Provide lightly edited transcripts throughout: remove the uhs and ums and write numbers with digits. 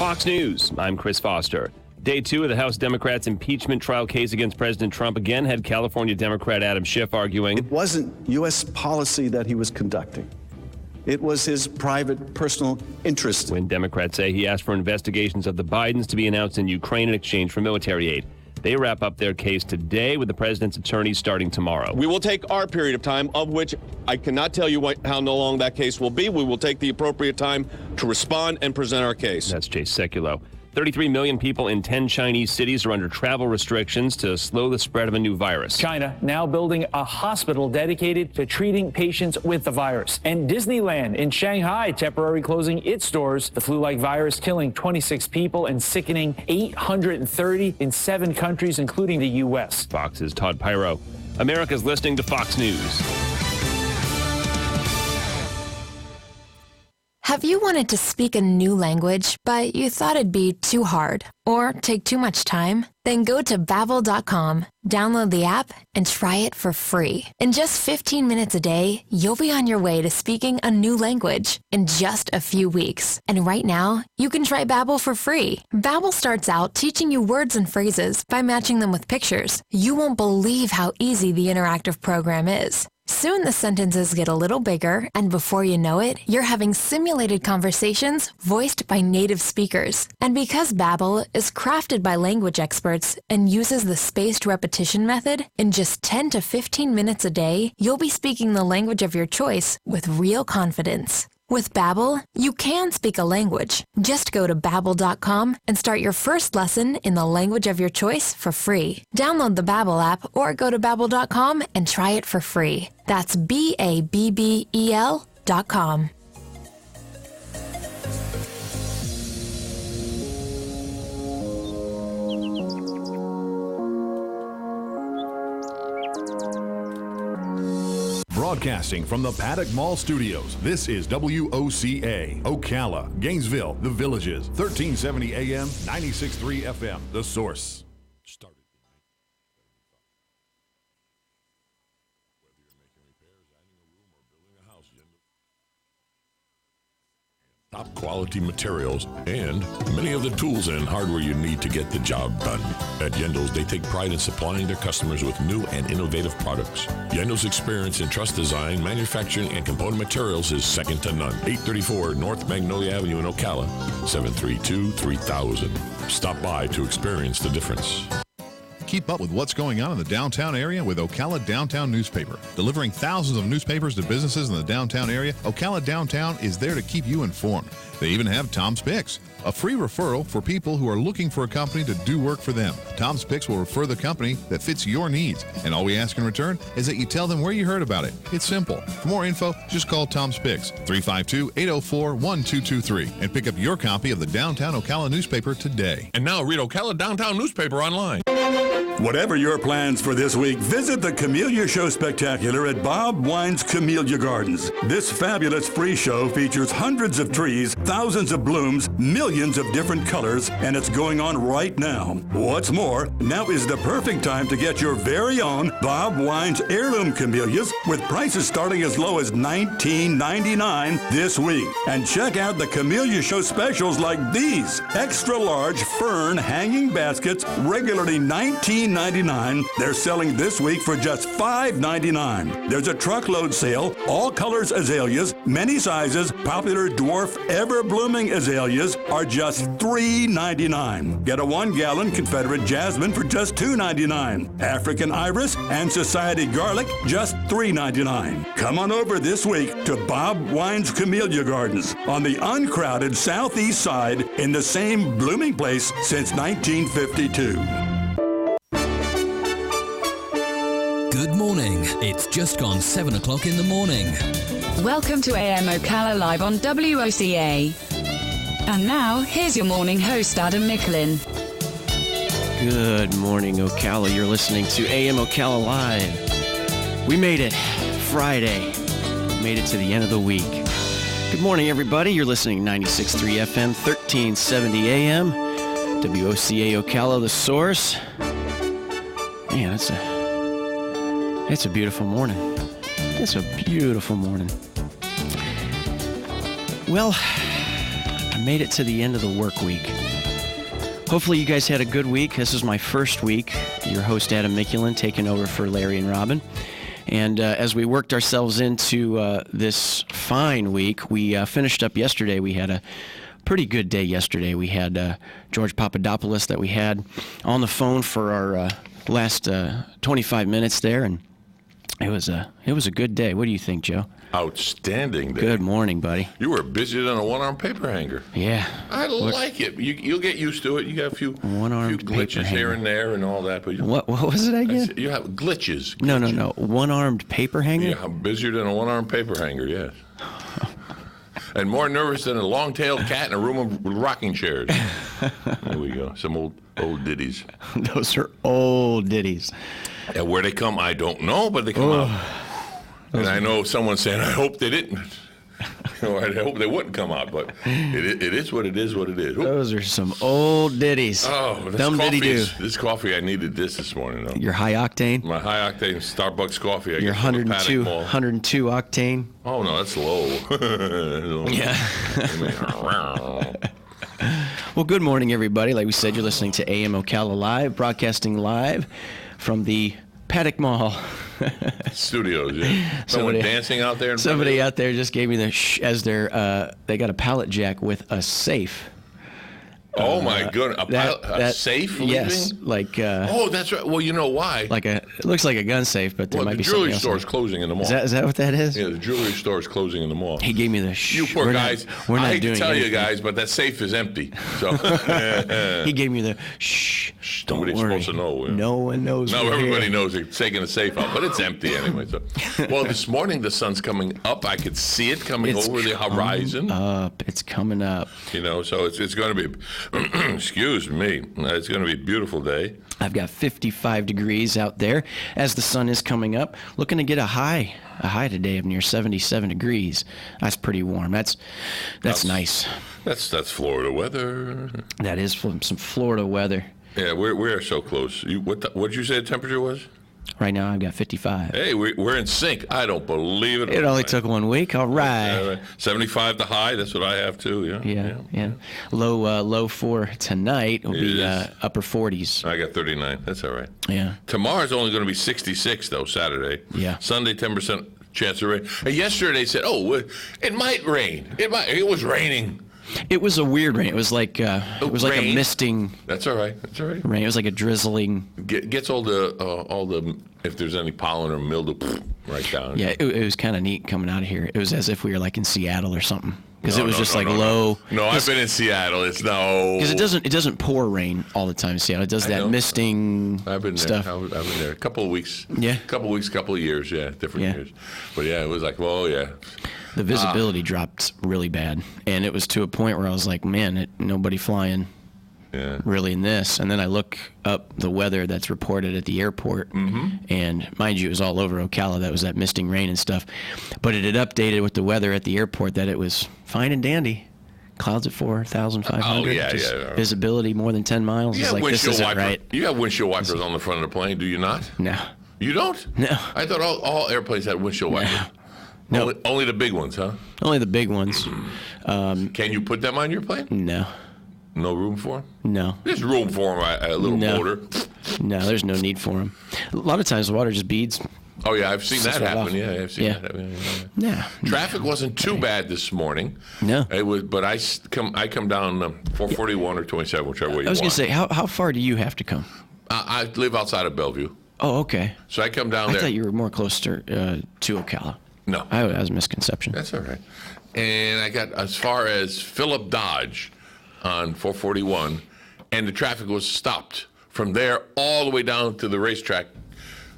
Fox News, I'm Chris Foster. Day 2 of the House Democrats' impeachment trial case against President Trump again had California Democrat Adam Schiff arguing it wasn't U.S. policy that he was conducting. It was his private, personal interest. When Democrats say he asked for investigations of the Bidens to be announced in Ukraine in exchange for military aid. They wrap up their case today with the president's attorneys starting tomorrow. We will take our period of time, of which I cannot tell you how long that case will be. We will take the appropriate time to respond and present our case. That's Jay Sekulow. 33 million people in 10 Chinese cities are under travel restrictions to slow the spread of a new virus. China now building a hospital dedicated to treating patients with the virus. And Disneyland in Shanghai temporarily closing its doors. The flu-like virus killing 26 people and sickening 830 in 7 countries, including the U.S. Fox's Todd Pyro. America's listening to Fox News. Have you wanted to speak a new language, but you thought it'd be too hard or take too much time? Then go to Babbel.com, download the app, and try it for free. In just 15 minutes a day, you'll be on your way to speaking a new language in just a few weeks. And right now, you can try Babbel for free. Babbel starts out teaching you words and phrases by matching them with pictures. You won't believe how easy the interactive program is. Soon the sentences get a little bigger, and before you know it, you're having simulated conversations voiced by native speakers. And because Babbel is crafted by language experts and uses the spaced repetition method, in just 10 to 15 minutes a day, you'll be speaking the language of your choice with real confidence. With Babbel, you can speak a language. Just go to Babbel.com and start your first lesson in the language of your choice for free. Download the Babbel app or go to Babbel.com and try it for free. That's Babbel.com. Broadcasting from the Paddock Mall Studios, this is WOCA, Ocala, Gainesville, The Villages, 1370 AM, 96.3 FM, The Source. Started in 1975. Whether you're making repairs, adding a room, or building a house, top quality materials, and many of the tools and hardware you need to get the job done. At Yendel's, they take pride in supplying their customers with new and innovative products. Yendel's experience in truss design, manufacturing, and component materials is second to none. 834 North Magnolia Avenue in Ocala, 732-3000. Stop by to experience the difference. Keep up with what's going on in the downtown area with Ocala Downtown Newspaper. Delivering thousands of newspapers to businesses in the downtown area, Ocala Downtown is there to keep you informed. They even have Tom's Picks, a free referral for people who are looking for a company to do work for them. Tom's Picks will refer the company that fits your needs, and all we ask in return is that you tell them where you heard about it. It's simple. For more info, just call Tom's Picks, 352-804-1223, and pick up your copy of the Downtown Ocala newspaper today. And now read Ocala Downtown Newspaper online. Whatever your plans for this week, visit the Camellia Show Spectacular at Bob Wine's Camellia Gardens. This fabulous free show features hundreds of trees, thousands of blooms, millions of different colors, and it's going on right now. What's more, now is the perfect time to get your very own Bob Wine's heirloom camellias with prices starting as low as $19.99 this week. And check out the Camellia Show specials like these. Extra large fern hanging baskets, regularly $19.99. They're selling this week for just $5.99. There's a truckload sale, all colors azaleas, many sizes, popular dwarf ever-blooming azaleas are just $3.99. Get a 1-gallon Confederate jasmine for just $2.99. African iris and society garlic, just $3.99. Come on over this week to Bob Wine's Camellia Gardens on the uncrowded southeast side in the same blooming place since 1952. Good morning. It's just gone 7 o'clock in the morning. Welcome to AM Ocala Live on WOCA. And now, here's your morning host, Adam Micklin. Good morning, Ocala. You're listening to AM Ocala Live. We made it. Friday. We made it to the end of the week. Good morning, everybody. You're listening to 96.3 FM, 1370 AM. WOCA Ocala, The Source. Man, it's a beautiful morning. It's a beautiful morning. Well, I made it to the end of the work week. Hopefully you guys had a good week. This is my first week. Your host, Adam Mickulin, taking over for Larry and Robin. And as we worked ourselves into this fine week, we finished up yesterday. We had a pretty good day yesterday. We had George Papadopoulos that we had on the phone for our last 25 minutes there, and it was a good day. What do you think, Joe? Outstanding day. Good morning, buddy. You were busier than a one-arm paper hanger. Yeah. I like it. You'll get used to it. You got a few glitches here and there and all that. But what was it again? You have glitches. No. One-armed paper hanger? Yeah, I'm busier than a one-armed paper hanger, yes. And more nervous than a long-tailed cat in a room with rocking chairs. There we go. Some old ditties. Those are old ditties. And where they come, I don't know, but they come out. And I know someone saying, I hope they didn't. Or I hope they wouldn't come out, but it is what it is. Oop. Those are some old ditties. Oh, this coffee, I needed this morning. Though. Your high octane? My high octane Starbucks coffee. Your 102 octane? Oh, no, that's low. Yeah. Well, good morning, everybody. Like we said, you're listening to AM Ocala Live, broadcasting live from the Paddock Mall studios. Yeah. Someone dancing out there. Somebody out there just gave me the as their. They got a pallet jack with a safe. Oh my goodness! A safe? Yes, leaving? Oh, that's right. Well, you know why? It looks like a gun safe, but there might be something else. The jewelry store is closing in the mall. Is that what that is? Yeah, the jewelry store is closing in the mall. He gave me the. You poor guys. We're not I hate doing to tell anything. you guys, but that safe is empty. So he gave me the shh. Nobody's supposed to know. Yeah. No one knows. No, everybody knows it's taking the safe out, but it's empty anyway. So, well, this morning the sun's coming up. I could see it coming over the horizon. It's coming up. You know, so it's going to be. Excuse me. It's going to be a beautiful day. I've got 55 degrees out there as the sun is coming up. Looking to get a high today of near 77 degrees. That's pretty warm. That's nice. That's Florida weather. That is some Florida weather. Yeah, we're so close. What did you say the temperature was? Right now, I've got 55. Hey, we're in sync. I don't believe it. It only took 1 week. All right. 75 the high. That's what I have too. Yeah. Low for tonight will be upper 40s. I got 39. That's all right. Yeah. Tomorrow's only going to be 66 though. Saturday. Yeah. Sunday 10% chance of rain. And yesterday they said, it might rain. It was raining. It was a weird rain. It was like a misting. That's all right. Rain. It was like a drizzling. Gets all the if there's any pollen or mildew right down. Yeah, it was kind of neat coming out of here. It was as if we were like in Seattle or something because it was just low. No, I've been in Seattle. It's because it doesn't pour rain all the time in Seattle. It does that misting. I've been stuff. there. I've been there a couple of weeks. Yeah. Couple of years. Yeah, different years. But yeah, it was like, well, yeah. The visibility dropped really bad, and it was to a point where I was like, man, nobody flying really in this. And then I look up the weather that's reported at the airport, and mind you, it was all over Ocala. That was that misting rain and stuff. But it had updated with the weather at the airport that it was fine and dandy. Clouds at 4,500. Oh, yeah. Visibility more than 10 miles. It's like, this isn't right. You have windshield wipers on the front of the plane, do you not? No. You don't? No. I thought all airplanes had windshield wipers. No. Only the big ones, huh? Only the big ones. Can you put them on your plane? No. No room for them? No. There's room for them, a little motor. No, there's no need for them. A lot of times the water just beads. Oh, yeah, I've seen that happen. Yeah, I've seen that happen. Yeah. Traffic wasn't too bad this morning. No. It was, but I come down 441 or 27, whichever way you want. I was going to say, how far do you have to come? I live outside of Bellevue. Oh, okay. So I come down there. I thought you were more close to Ocala. No. That was a misconception. That's all right. And I got as far as Phillip Dodge on 441, and the traffic was stopped from there all the way down to the racetrack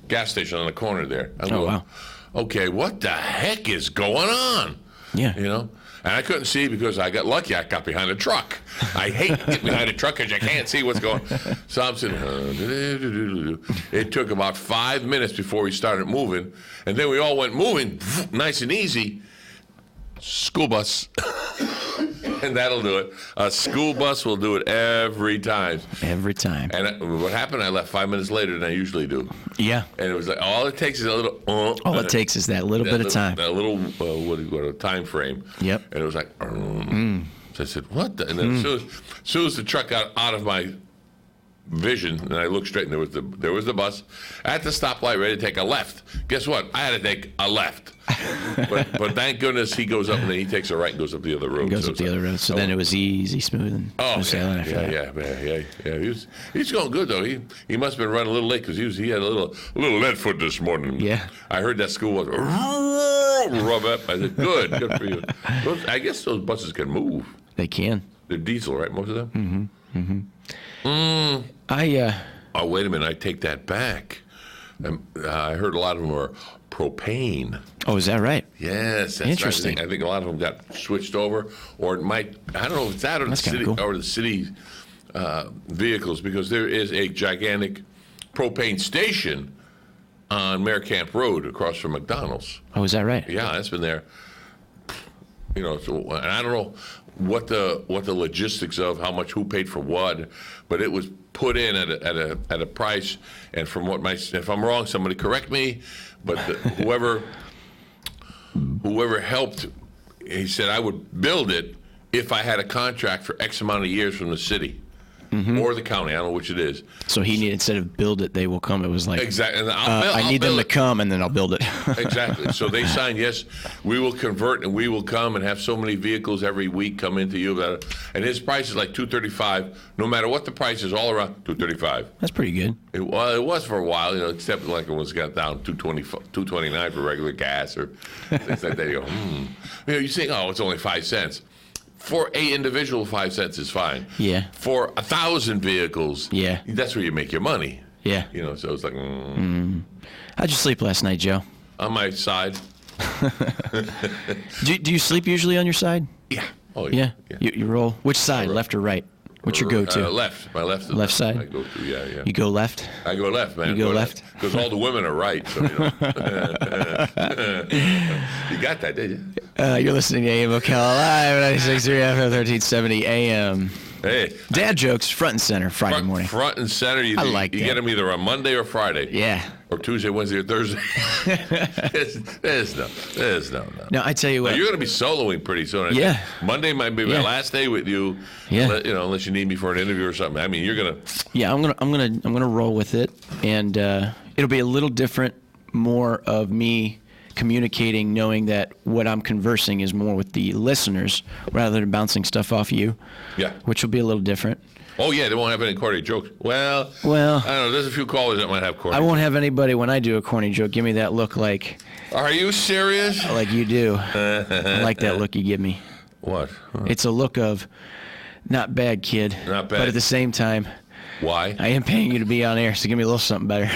gas station on the corner there. Wow. Okay, what the heck is going on? Yeah. You know? And I couldn't see because I got lucky. I got behind a truck. I hate getting behind a truck because you can't see what's going on. So I'm sitting, it took about 5 minutes before we started moving. And then we all went moving, nice and easy. School bus. And that'll do it. A school bus will do it every time. Every time. And what happened, I left 5 minutes later than I usually do. Yeah. And it was like, all it takes is a little... all it takes is that little bit of time. That little, what a time frame. Yep. And it was like... So I said, what? And then as soon as the truck got out of my vision, and I looked straight, and there was the bus at the stoplight ready to take a left. Guess what? I had to take a left. but thank goodness he goes up and then he takes a right and goes up the other road. Goes up the other road. So then it was easy, smooth, and sailing after that. Yeah. He's going good though. He must have been running a little late because he had a little lead foot this morning. Yeah. I heard that school was rub up. I said, good for you. I guess those buses can move. They can. They're diesel, right? Most of them. Oh, wait a minute. I take that back. I heard a lot of them were propane. Oh, is that right? Yes, that's interesting. Right. I think a lot of them got switched over, or it might. I don't know if it's that or That's the city cool. or the city vehicles, because there is a gigantic propane station on Mare Camp Road across from McDonald's. Oh, is that right? Yeah, that's been there. You know, so, and I don't know what the logistics of how much who paid for what, but it was put in at a price. And from what if I'm wrong, somebody correct me. But whoever helped, he said I would build it if I had a contract for X amount of years from the city. Or the county. I don't know which it is. So he needed, instead of build it, they will come. It was like, exactly. And I need them to come, and then I'll build it. Exactly. So they signed, yes, we will convert, and we will come and have so many vehicles every week come into you. And his price is like $235. No matter what the price is, all around $235. That's pretty good. It was for a while, you know, except like it was got down $2.29 for regular gas or things like that. You go, You know, you say, oh, it's only 5 cents. For a individual, 5 cents is fine. Yeah. For 1,000 vehicles, yeah, that's where you make your money. Yeah. You know, so it's like. How'd you sleep last night, Joe? On my side. do you sleep usually on your side? Yeah. Oh yeah. You roll. Which side, left or right? What's your go-to? Left. My left. Left side. I go to. Yeah. You go left. I go left, man. You go left because all the women are right. So you got that, did you? You're listening to AM Ocala Live, 96.3 FM, 1370 AM. Hey, dad jokes front and center Friday morning. Front and center. You get them either on Monday or Friday. Yeah. Or Tuesday, Wednesday, or Thursday. There's no. No, I tell you what. Now, you're going to be soloing pretty soon. Yeah. Monday might be my last day with you. Yeah. You know, unless you need me for an interview or something. I mean, you're gonna. Yeah, I'm gonna roll with it, and it'll be a little different, more of me communicating, knowing that what I'm conversing is more with the listeners rather than bouncing stuff off you. Yeah. Which will be a little different. Oh, yeah, they won't have any corny jokes. Well, I don't know. There's a few callers that might have corny. I won't have anybody, when I do a corny joke, give me that look like... Are you serious? Like you do. I like that look you give me. What? It's a look of, not bad, kid. Not bad. But at the same time... Why? I am paying you to be on air, so give me a little something better.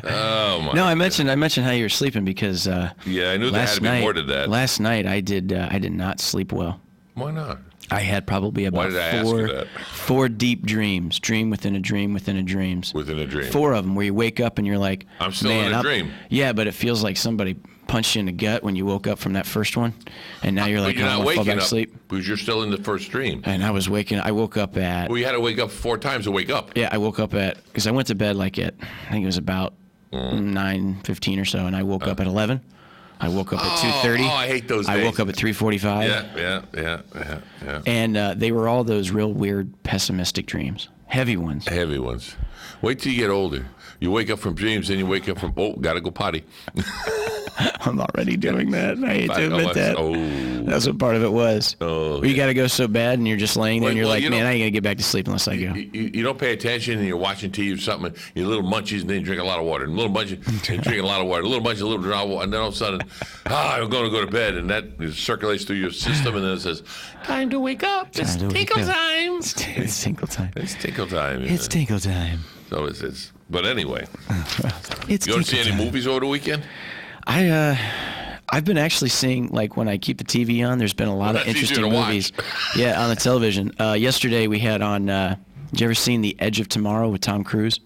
Oh, my. No, I mentioned how you were sleeping because... yeah, I knew there had to be more to that. Last night, I did not sleep well. Why not? I had probably about four deep dreams. Dream within a dream within a dream. Within a dream. 4 of them where you wake up and you're like, I'm still in a dream. Yeah, but it feels like somebody punched you in the gut when you woke up from that first one. And now you're like, you're not waking fall back up asleep. Because you're still in the first dream. And I woke up at... Well, you had to wake up 4 times to wake up. Yeah, I woke up because I went to bed like at, I think it was about 9:15 or so, and I woke up at 11. I woke up at 2:30. Oh, I hate those days. I woke up at 3:45. Yeah. And they were all those real weird pessimistic dreams. Heavy ones. Heavy ones. Wait till you get older. You wake up from dreams, then you wake up from, gotta go potty. I'm already doing that. I hate to admit that. That's what part of it was. You got to go so bad, and you're just laying there, and you're like, man, I ain't going to get back to sleep unless I go. You don't pay attention, and you're watching TV or something, and you little munchies, and then you drink a lot of water. And little munchies, and you drink a lot of water. Little munchies, a little drop of water, and then all of a sudden, I'm going to go to bed, and that circulates through your system, and then it says, time to wake up. It's tinkle time. It's tinkle time. It's tinkle time. It's tinkle time. So it's but anyway. You don't see any movies over the weekend? I've been actually seeing, like, when I keep the TV on, there's been a lot of interesting movies. Yeah, on the television. Yesterday we had on, did you ever seen The Edge of Tomorrow with Tom Cruise?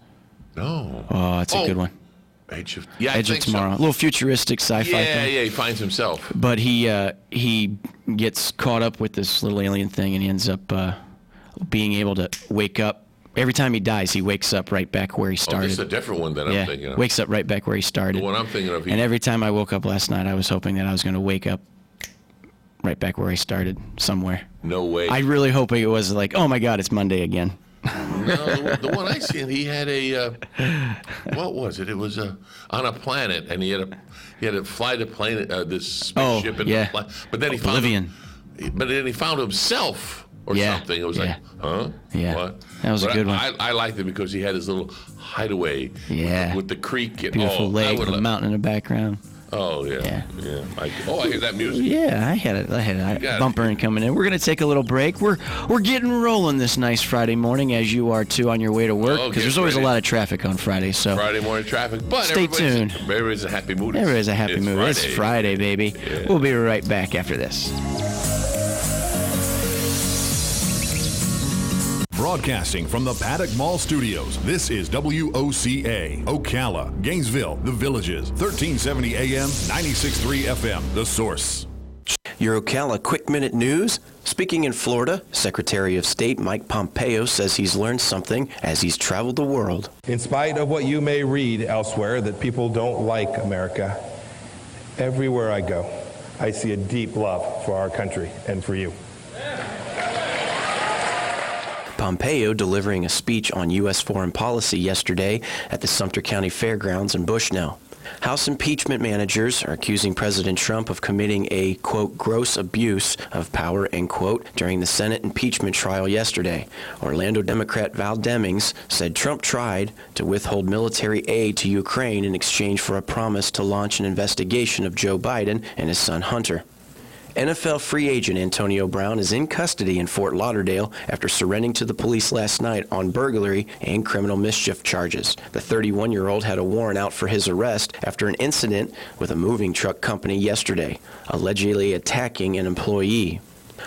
No. Oh, it's a good one. Edge of Tomorrow. A little futuristic sci-fi thing. Yeah, he finds himself. But he gets caught up with this little alien thing, and he ends up being able to wake up. Every time he dies, he wakes up right back where he started. This is a different one than I'm thinking of. Wakes up right back where he started. The one I'm thinking of. And every time I woke up last night, I was hoping that I was going to wake up right back where I started somewhere. No way. I really hope it was like, oh my God, it's Monday again. No, the one I seen, he had a what was it? It was on a planet, and he had to fly the plane, this spaceship, and but then he found himself or something. It was like, huh? Yeah, what? That was a good one. I liked it because he had his little hideaway. With the creek. And, beautiful lake with a mountain in the background. Oh yeah. I hear that music. Yeah, I had a bumper coming in. We're gonna take a little break. We're getting rolling this nice Friday morning, as you are too on your way to work, because there's always a lot of traffic on Friday. So Friday morning traffic, but stay tuned. Everybody's in a happy mood. Everybody's a happy mood. It's Friday, baby. Yeah. We'll be right back after this. Broadcasting from the Paddock Mall Studios, this is WOCA, Ocala, Gainesville, The Villages, 1370 AM, 96.3 FM, The Source. Your Ocala Quick Minute News. Speaking in Florida, Secretary of State Mike Pompeo says he's learned something as he's traveled the world. In spite of what you may read elsewhere, that people don't like America, everywhere I go, I see a deep love for our country and for you. Pompeo delivering a speech on U.S. foreign policy yesterday at the Sumter County Fairgrounds in Bushnell. House impeachment managers are accusing President Trump of committing a, quote, gross abuse of power, end quote, during the Senate impeachment trial yesterday. Orlando Democrat Val Demings said Trump tried to withhold military aid to Ukraine in exchange for a promise to launch an investigation of Joe Biden and his son Hunter. NFL free agent Antonio Brown is in custody in Fort Lauderdale after surrendering to the police last night on burglary and criminal mischief charges. The 31-year-old had a warrant out for his arrest after an incident with a moving truck company yesterday, allegedly attacking an employee.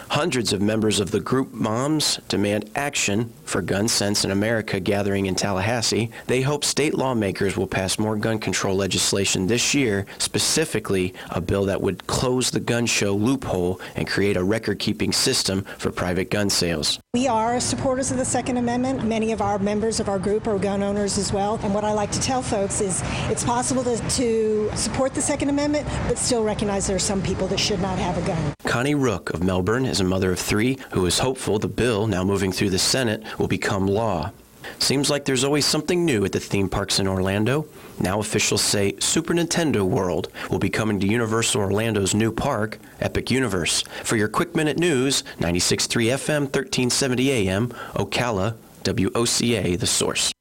Hundreds of members of the group Moms Demand Action for Gun Sense in America gathering in Tallahassee. They hope state lawmakers will pass more gun control legislation this year, specifically a bill that would close the gun show loophole and create a record-keeping system for private gun sales. We are supporters of the Second Amendment. Many of our members of our group are gun owners as well. And what I like to tell folks is it's possible to support the Second Amendment, but still recognize there are some people that should not have a gun. Connie Rook of Melbourne is a mother of three who is hopeful the bill, now moving through the Senate, will become law. Seems like there's always something new at the theme parks in Orlando. Now officials say Super Nintendo World will be coming to Universal Orlando's new park, Epic Universe. For your Quick Minute News, 96.3 FM, 1370 AM, Ocala, WOCA, The Source.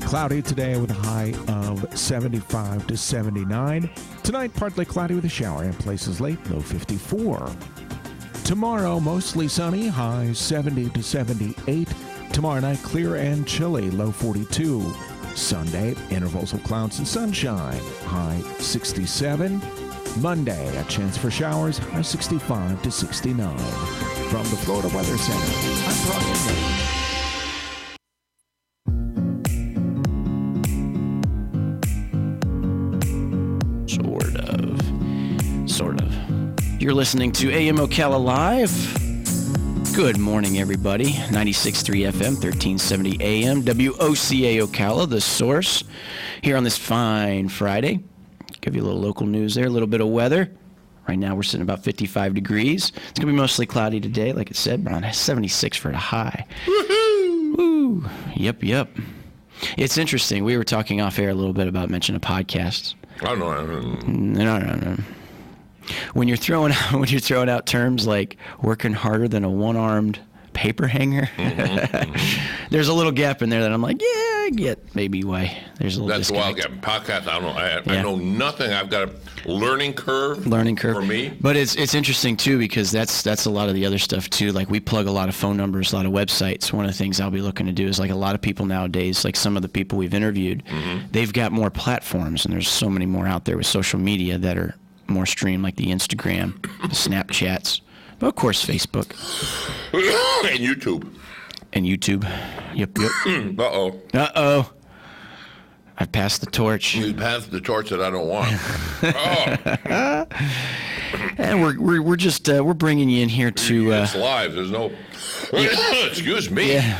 Cloudy today with a high of 75 to 79. Tonight, partly cloudy with a shower and places late, low 54. Tomorrow, mostly sunny, high 70 to 78. Tomorrow night, clear and chilly, low 42. Sunday, intervals of clouds and sunshine, high 67. Monday, a chance for showers, high 65 to 69. From the Florida Weather Center, I'm Brian May. Sort of. You're listening to AM Ocala Live. Good morning, everybody. 96.3 FM, 1370 AM, WOCA Ocala, The Source. Here on this fine Friday. Give you a little local news there, a little bit of weather. Right now we're sitting about 55 degrees. It's going to be mostly cloudy today, like it said. Around 76 for the high. Woohoo! Woo! Yep. It's interesting. We were talking off air a little bit about mentioning podcasts. No. When you're throwing out terms like working harder than a one-armed paper hanger, there's a little gap in there that I'm like, yeah, I get maybe why there's a little. That's why I get podcasts. I don't know. I know nothing. I've got a learning curve for me. But it's interesting too because that's a lot of the other stuff too. Like we plug a lot of phone numbers, a lot of websites. One of the things I'll be looking to do is like a lot of people nowadays, like some of the people we've interviewed, they've got more platforms and there's so many more out there with social media that are more streamed, like the Instagram, the Snapchats, but of course Facebook and YouTube. Yep. Uh-oh. I passed the torch. You passed the torch that I don't want. And we're just we're bringing you in here to. It's live. There's no. Excuse me. Yeah,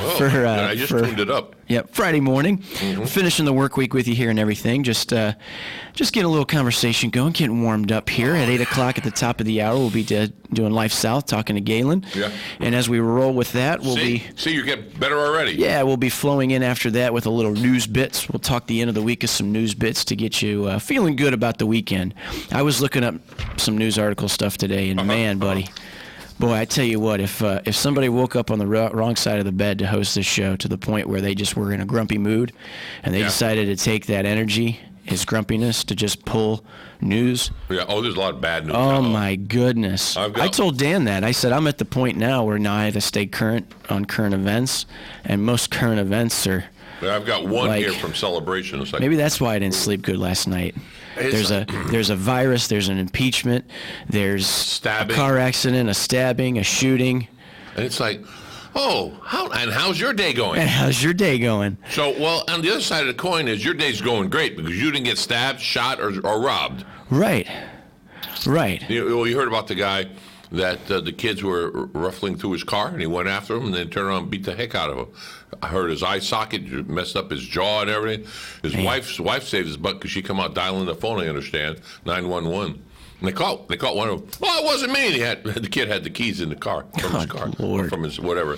I just tuned it up. Yep, Friday morning. Finishing the work week with you here and everything. Just getting a little conversation going, getting warmed up here. At 8 o'clock at the top of the hour, we'll be doing Life South, talking to Galen. Yeah. And as we roll with that, we'll See, you get better already. Yeah, we'll be flowing in after that with a little news bits. We'll talk the end of the week of some news bits to get you feeling good about the weekend. I was looking up some news article stuff today, and man, buddy. Boy, I tell you what, if somebody woke up on the wrong side of the bed to host this show to the point where they just were in a grumpy mood and they decided to take that energy, his grumpiness, to just pull news. Yeah. Oh, there's a lot of bad news. Oh, my goodness. I told Dan that. I said, I'm at the point now where now I have to stay current on current events, and most current events are... I've got one here from Celebration. It's like, maybe that's why I didn't sleep good last night. There's a virus, there's an impeachment, there's a car accident, a stabbing, a shooting. And it's like, how's your day going? And how's your day going? So, well, on the other side of the coin is your day's going great because you didn't get stabbed, shot, or robbed. Right. You heard about the guy that the kids were ruffling through his car, and he went after him and then turned around and beat the heck out of him. I heard his eye socket messed up his jaw and everything. His wife saved his butt because she come out dialing the phone, I understand, 911. And they caught one of them. Well, it wasn't me. The kid had the keys in the car, from his car, Lord. from his whatever.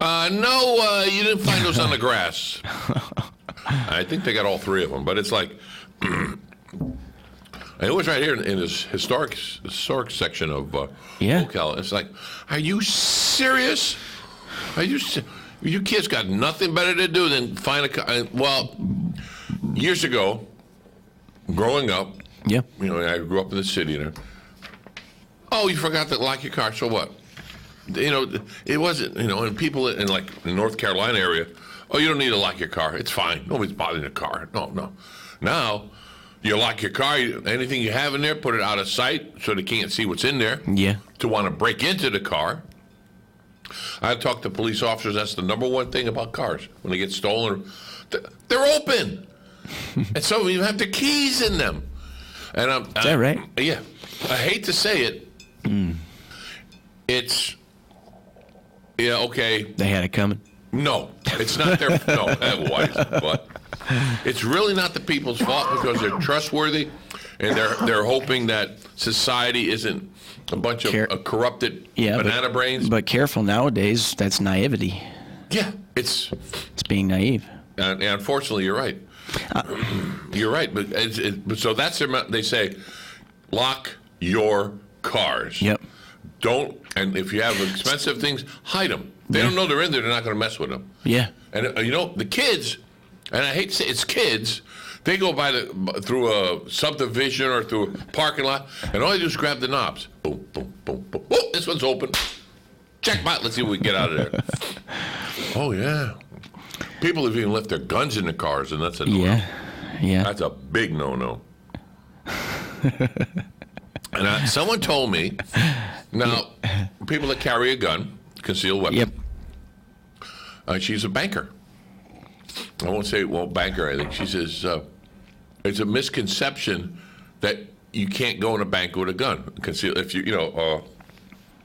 No, you didn't find those on the grass. I think they got all three of them, but it's like... It was right here in this historic section of Ocala. It's like, are you serious? You kids got nothing better to do than find a car. Well, years ago, growing up, I grew up in the city. Oh, you forgot to lock your car. So what? It wasn't. And people in the North Carolina area. Oh, you don't need to lock your car. It's fine. Nobody's bothering the car. No. Now. You lock your car, anything you have in there, put it out of sight so they can't see what's in there. Yeah. To want to break into the car. I've talked to police officers, that's the number one thing about cars. When they get stolen, they're open. And some of you have the keys in them. And is that right? Yeah. I hate to say it. It's, okay. They had it coming. No, it's not their, but it's really not the people's fault because they're trustworthy and they're hoping that society isn't a bunch of corrupted banana brains. But careful nowadays, that's naivety. Yeah, it's being naive. And unfortunately, you're right. You're right, but so that's they say, lock your cars. Yep. Don't, and if you have expensive things, hide them. They don't know they're in there. They're not going to mess with them. Yeah. And the kids, and I hate to say it's kids, they go through a subdivision or through a parking lot, and all they do is grab the knobs. Boom, boom, boom, boom. Oh, this one's open. Checkmate. Let's see what we can get out of there. Oh, yeah. People have even left their guns in the cars, and that's a no-no. Yeah. That's a big no-no. And someone told me, now, people that carry a gun, concealed weapon. Yep. She's a banker. I won't say banker. I think she says it's a misconception that you can't go in a bank with a gun. If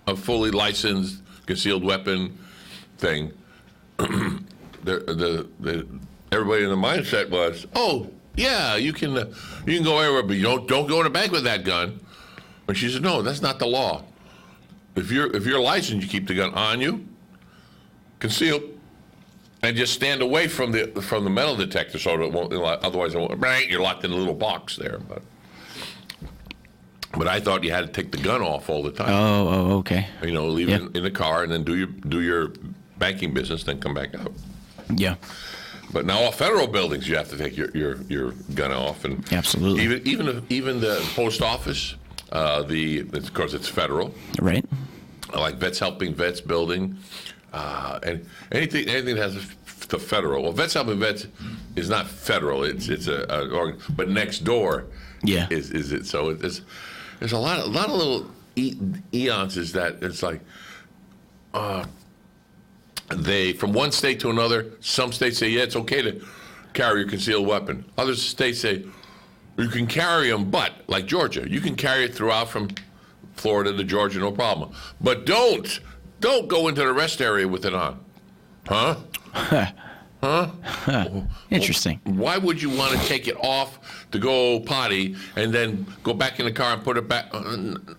a fully licensed concealed weapon thing. Everybody in the mindset was, you can go everywhere, but you don't go in a bank with that gun. But she said, no, that's not the law. If you're licensed, you keep the gun on you, concealed, and just stand away from the metal detector so it won't. Otherwise, you're locked in a little box there. But I thought you had to take the gun off all the time. Oh, okay. Leave it in the car and then do your banking business, then come back out. Yeah. But now all federal buildings, you have to take your gun off, and absolutely. Even the post office. Of course, it's federal, right? Like Vets Helping Vets building, and anything that has the federal. Well, Vets Helping Vets is not federal; it's but next door, is it? So there's a lot of little eons is that it's like they from one state to another. Some states say it's okay to carry a concealed weapon. Other states say. You can carry them, but, like Georgia, you can carry it throughout from Florida to Georgia, no problem. But don't go into the rest area with it on. Huh? Huh? Interesting. Why would you want to take it off to go potty and then go back in the car and put it back?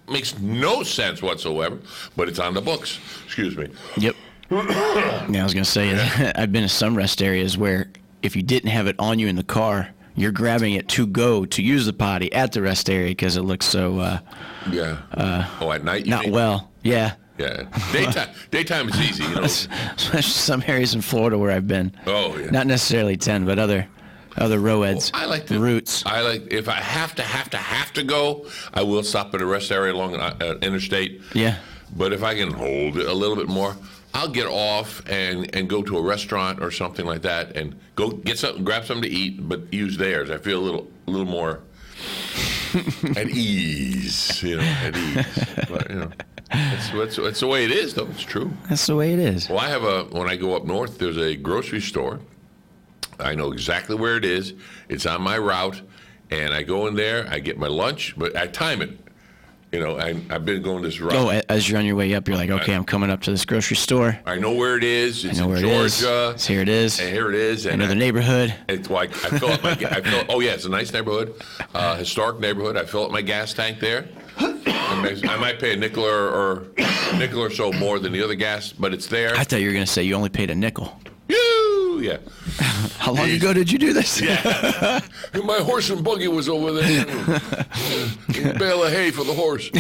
Makes no sense whatsoever, but it's on the books. Excuse me. Yep. Yeah, I was going to say, I've been to some rest areas where if you didn't have it on you in the car, you're grabbing it to go to use the potty at the rest area because it looks so... at night? Not well. Yeah. Yeah. Daytime is easy, you know. Especially some areas in Florida where I've been. Oh, yeah. Not necessarily 10, but other roads. I like routes. If I have to go, I will stop at a rest area along an interstate. Yeah. But if I can hold it a little bit more, I'll get off and go to a restaurant or something like that and go get something, grab something to eat, but use theirs. I feel a little more at ease, at ease. But, it's the way it is, though. It's true. That's the way it is. Well, when I go up north, there's a grocery store. I know exactly where it is. It's on my route, and I go in there. I get my lunch, but I time it. I've been going this route. Oh, as you're on your way up, you're like, okay, I'm coming up to this grocery store. I know where it is. It's in Georgia. Here it is. And here it is. I know the neighborhood. It's like I fill up it's a nice neighborhood, historic neighborhood. I fill up my gas tank there. I might pay a nickel or so more than the other gas, but it's there. I thought you were going to say you only paid a nickel. Yeah. How long ago did you do this? Yeah. My horse and buggy was over there. Bale of hay for the horse.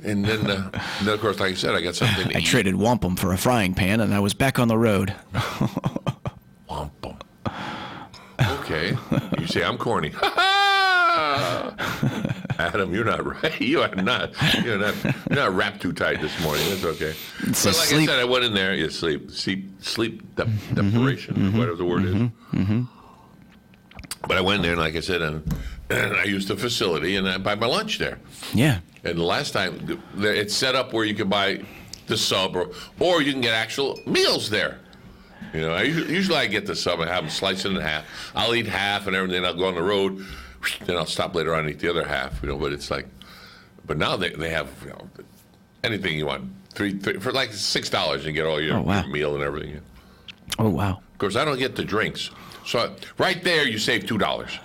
And then, of course, like I said, I got something to eat. I traded wampum for a frying pan, and I was back on the road. Wampum. Okay. You say I'm corny. Adam, you're not right. You're not wrapped too tight this morning. That's okay. But like I said, I went in there. You sleep deprivation, whatever the word is. Mm-hmm. But I went in there, and like I said, and I used the facility, and I buy my lunch there. Yeah. And the last time, it's set up where you can buy the sub, or you can get actual meals there. Usually I get the sub and have them sliced in half. I'll eat half and everything. I'll go on the road. Then I'll stop later on and eat the other half, but it's like, but now they have, anything you want, three for like $6, you get all your meal and everything. Oh, wow. Of course, I don't get the drinks. So right there, you save $2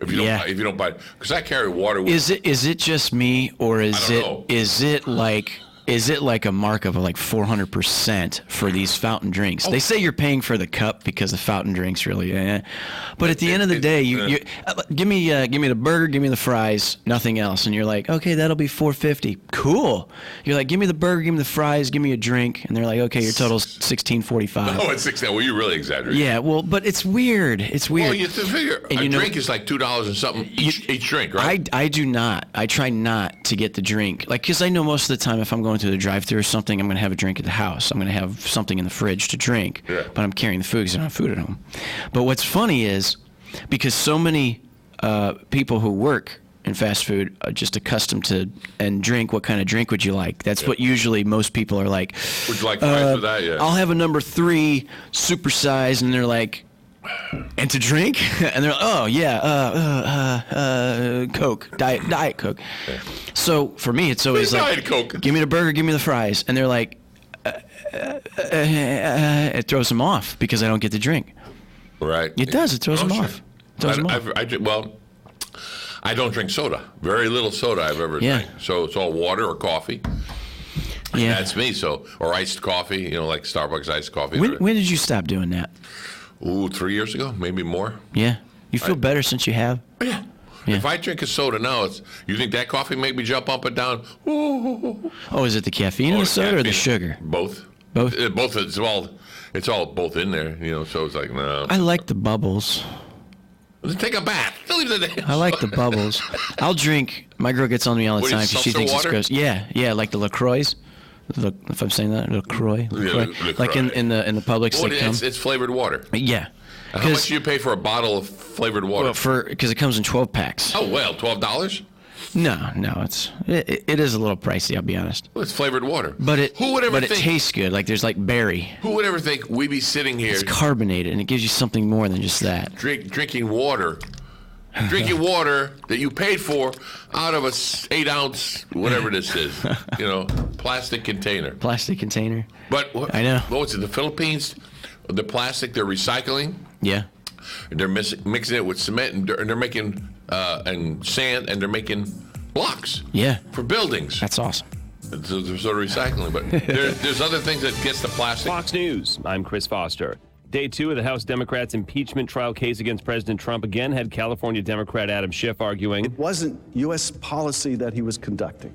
if you don't buy, because I carry water with me. Is it just me, or is it like a mark of like 400% for these fountain drinks? They say you're paying for the cup because the fountain drinks really, but at the end of the day, you give me the burger, give me the fries, nothing else, and you're like, okay, that'll be $4.50. Cool. You're like, give me the burger, give me the fries, give me a drink, and they're like, okay, your total's $16.45. Oh, it's $16. Well, you really exaggerate. Yeah, well, but it's weird. It's weird. Well, you have to figure a drink is like $2 and something each drink, right? I do not. I try not to get the drink, because I know most of the time if I'm going to the drive-thru or something, I'm going to have a drink at the house. I'm going to have something in the fridge to drink, but I'm carrying the food because I don't have food at home. But what's funny is, because so many people who work in fast food are just accustomed to and drink, what kind of drink would you like? That's what usually most people are like. Would you like fries with that? Yeah. I'll have a number 3 supersize, and they're like, and to drink? And they're like, oh, yeah, Coke, Diet Coke. Yeah. So for me, it's always like, Diet Coke. Give me the burger, give me the fries. And they're like, it throws them off because I don't get the drink. Right. It does. It throws them off. I don't drink soda. Very little soda I've ever drank. So it's all water or coffee. Yeah. That's me. Or iced coffee, like Starbucks iced coffee. When did you stop doing that? 3 years ago, maybe more. Yeah. You feel better since you have? Yeah. If I drink a soda now, you think that coffee make me jump up and down? Ooh. Oh, is it the caffeine in the soda or the sugar? Both. Both? Both. It's all both in there, so it's like, no. I like the bubbles. Take a bath. I like the bubbles. I'll drink. My girl gets on me all the time because she thinks it's gross. Yeah, like the LaCroix. If I'm saying that, LaCroix. Like in the Publix, they come. It's flavored water. Yeah. How much do you pay for a bottle of flavored water? Well, because it comes in 12 packs. Oh, well, $12? No, it is a little pricey, I'll be honest. Well, it's flavored water. But it tastes good. Like there's like berry. Who would ever think we'd be sitting here? It's carbonated, and it gives you something more than just that. Drinking water. Drinking water that you paid for out of a 8-ounce, whatever this is, plastic container. Plastic container. But I know. What was it? The Philippines the plastic they're recycling. Yeah. They're mixing it with cement, and they're making and sand, and they're making blocks. Yeah. For buildings. That's awesome. So they're sort of recycling, but there's other things that gets the plastic. Fox News, I'm Chris Foster. Day 2 of the House Democrats' impeachment trial case against President Trump again had California Democrat Adam Schiff arguing it wasn't U.S. policy that he was conducting.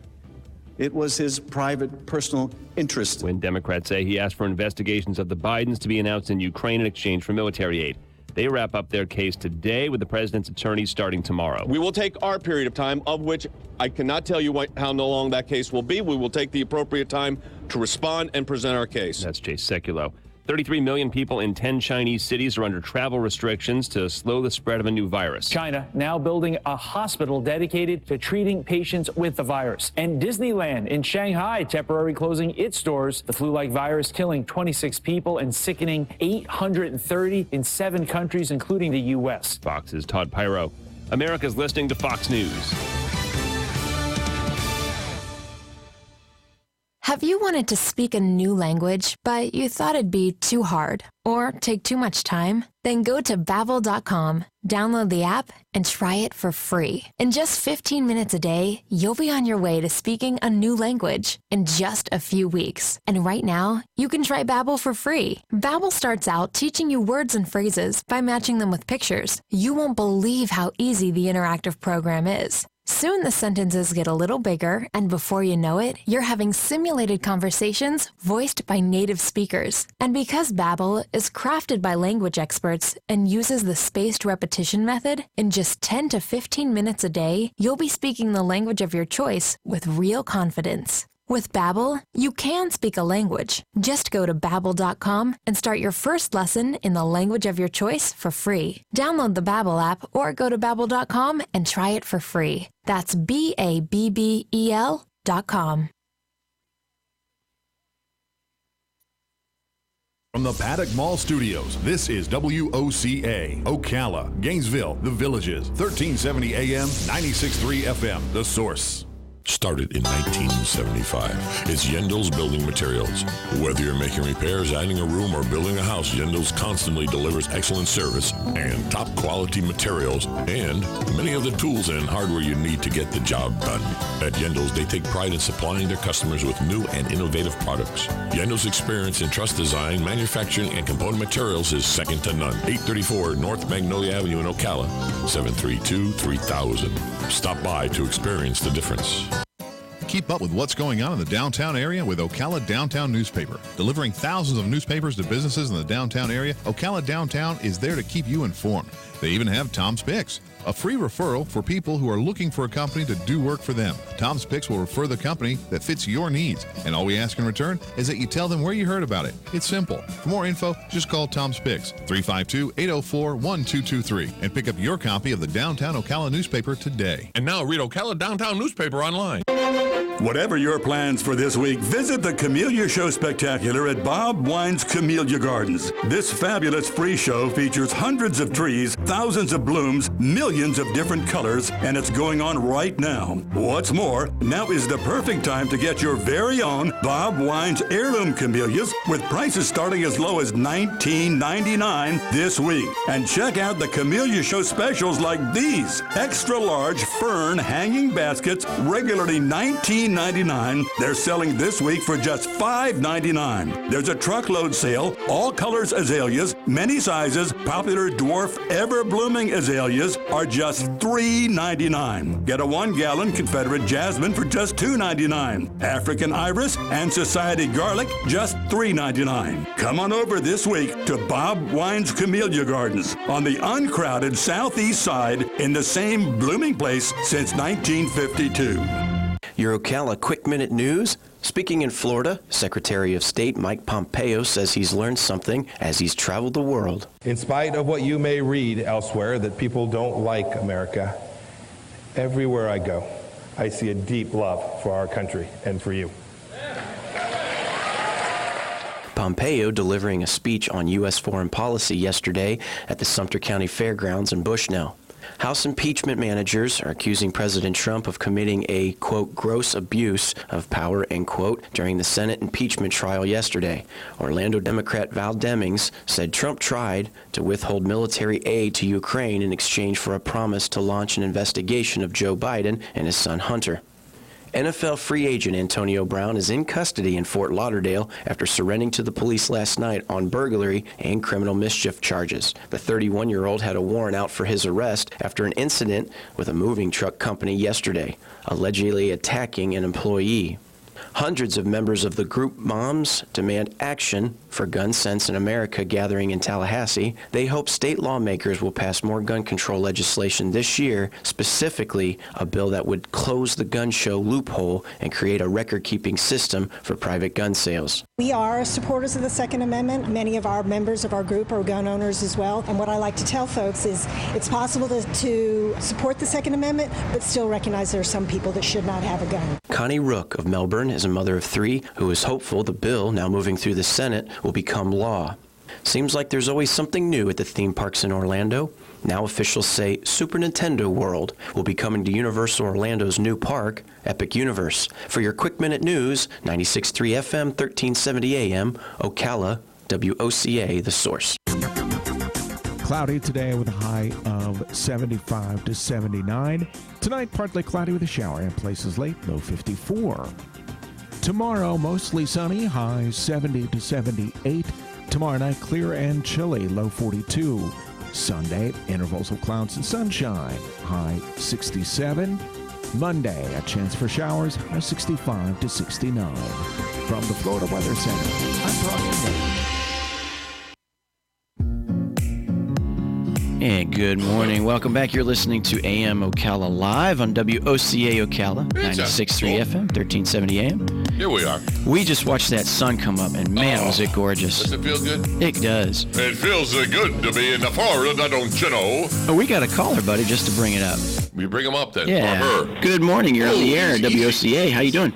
It was his private, personal interest. When Democrats say he asked for investigations of the Bidens to be announced in Ukraine in exchange for military aid. They wrap up their case today with the president's attorneys starting tomorrow. We will take our period of time, of which I cannot tell you how long that case will be. We will take the appropriate time to respond and present our case. That's Jay Sekulow. 33 million people in 10 Chinese cities are under travel restrictions to slow the spread of a new virus. China now building a hospital dedicated to treating patients with the virus. And Disneyland in Shanghai temporarily closing its doors. The flu-like virus killing 26 people and sickening 830 in 7 countries, including the U.S. Fox's Todd Pyro. America's listening to Fox News. Have you wanted to speak a new language, but you thought it'd be too hard or take too much time? Then go to Babbel.com, download the app, and try it for free. In just 15 minutes a day, you'll be on your way to speaking a new language in just a few weeks. And right now, you can try Babbel for free. Babbel starts out teaching you words and phrases by matching them with pictures. You won't believe how easy the interactive program is. Soon the sentences get a little bigger, and before you know it, you're having simulated conversations voiced by native speakers. And because Babbel is crafted by language experts and uses the spaced repetition method, in just 10 to 15 minutes a day, you'll be speaking the language of your choice with real confidence. With Babbel, you can speak a language. Just go to Babbel.com and start your first lesson in the language of your choice for free. Download the Babbel app or go to Babbel.com and try it for free. That's Babbel.com. From the Paddock Mall Studios, this is WOCA, Ocala, Gainesville, The Villages, 1370 AM, 96.3 FM, The Source. Started in 1975. It's Yendel's Building Materials. Whether you're making repairs, adding a room, or building a house, Yendel's constantly delivers excellent service and top quality materials and many of the tools and hardware you need to get the job done. At Yendel's, they take pride in supplying their customers with new and innovative products. Yendel's experience in truss design, manufacturing, and component materials is second to none. 834 North Magnolia Avenue in Ocala, 732-3000. Stop by to experience the difference. Keep up with what's going on in the downtown area with Ocala Downtown Newspaper. Delivering thousands of newspapers to businesses in the downtown area, Ocala Downtown is there to keep you informed. They even have Tom's Picks, a free referral for people who are looking for a company to do work for them. Tom's Picks will refer the company that fits your needs, and all we ask in return is that you tell them where you heard about it. It's simple. For more info, just call Tom's Picks, 352-804-1223, and pick up your copy of the Downtown Ocala newspaper today. And now read Ocala Downtown newspaper online. Whatever your plans for this week, visit the Camellia Show Spectacular at Bob Wine's Camellia Gardens. This fabulous free show features hundreds of trees, thousands of blooms, millions of different colors, and it's going on right now. What's more, now is the perfect time to get your very own Bob Wine's heirloom camellias with prices starting as low as $19.99 this week. And check out the Camellia Show specials like these. Extra large fern hanging baskets, regularly $19.99. They're selling this week for just $5.99. There's a truckload sale, all colors azaleas, many sizes, popular dwarf ever-blooming azaleas are just $3.99. Get a 1-gallon Confederate jasmine for just $2.99. African iris and society garlic, just $3.99. Come on over this week to Bob Wine's Camellia Gardens on the uncrowded southeast side in the same blooming place since 1952. Your Ocala Quick Minute News. Speaking in Florida, Secretary of State Mike Pompeo says he's learned something as he's traveled the world. In spite of what you may read elsewhere, that people don't like America, everywhere I go, I see a deep love for our country and for you. Pompeo delivering a speech on U.S. foreign policy yesterday at the Sumter County Fairgrounds in Bushnell. House impeachment managers are accusing President Trump of committing a, quote, gross abuse of power, end quote, during the Senate impeachment trial yesterday. Orlando Democrat Val Demings said Trump tried to withhold military aid to Ukraine in exchange for a promise to launch an investigation of Joe Biden and his son Hunter. NFL free agent Antonio Brown is in custody in Fort Lauderdale after surrendering to the police last night on burglary and criminal mischief charges. The 31-year-old had a warrant out for his arrest after an incident with a moving truck company yesterday, allegedly attacking an employee. Hundreds of members of the group Moms Demand Action for Gun Sense in America gathering in Tallahassee. They hope state lawmakers will pass more gun control legislation this year, specifically a bill that would close the gun show loophole and create a record-keeping system for private gun sales. We are supporters of the Second Amendment. Many of our members of our group are gun owners as well. And what I like to tell folks is it's possible to support the Second Amendment, but still recognize there are some people that should not have a gun. Connie Rook of Melbourne is a mother of 3 who is hopeful the bill, now moving through the Senate, will become law. Seems like there's always something new at the theme parks in Orlando. Now officials say Super Nintendo World will be coming to Universal Orlando's new park, Epic Universe. For your quick minute news, 96.3 FM, 1370 AM, Ocala, WOCA, The Source. Cloudy today with a high of 75 to 79. Tonight, partly cloudy with a shower and places late, low 54. Tomorrow, mostly sunny, high 70 to 78. Tomorrow night, clear and chilly, low 42. Sunday, intervals of clouds and sunshine, high 67. Monday, a chance for showers, high 65 to 69. From the Florida Weather Center, I'm Brian. And good morning. Welcome back. You're listening to AM Ocala Live on WOCA Ocala, 96.3 FM, 1370 AM. Here we are. We just watched that sun come up, and man, was it gorgeous. Does it feel good? It does. It feels good to be in Florida, don't you know? Oh, we got a caller, buddy, just to bring it up. We bring him up then, yeah. or her. Good morning. You're on the air at WOCA. How you doing?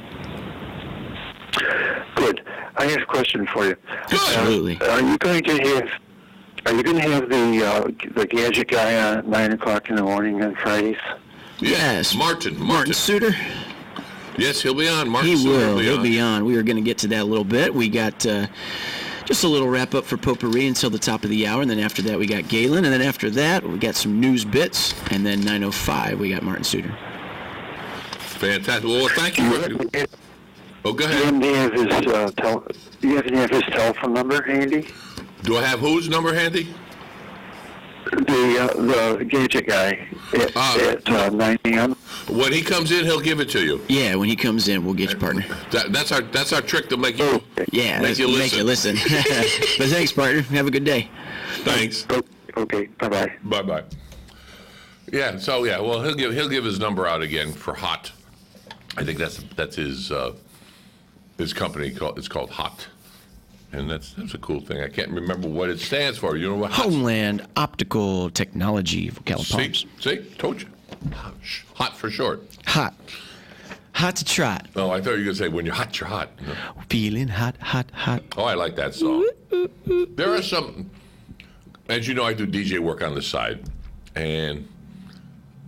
Good. I have a question for you. Absolutely. Are you going to have the gadget guy on 9 o'clock in the morning on Fridays? Yes. Martin Suter. Yes, he'll be on. Martin Suter will be on. We were going to get to that a little bit. We got just a little wrap up for Potpourri until the top of the hour, and then after that we got Galen, and then after that we got some news bits, and then 9:05 we got Martin Suter. Fantastic. Well, thank you. Oh, go ahead. Do you happen to have his telephone number handy? Do I have whose number handy? The gadget guy at 9 a.m. When he comes in, he'll give it to you. Yeah, when he comes in, we'll get you, partner. That's our trick to make you make you listen. But thanks, partner. Have a good day. Thanks. Okay. Bye-bye. Bye-bye. Yeah. So yeah. Well, he'll give his number out again for Hot. I think that's his company. It's called Hot. And that's a cool thing. I can't remember what it stands for. You know what? Homeland Optical Technology of Ocala Palms. See? Told you. Hot for short. Hot to trot. Oh, I thought you were going to say, when you're hot, you're hot. No. Feeling hot. Oh, I like that song. There are some, as you know, I do DJ work on the side. And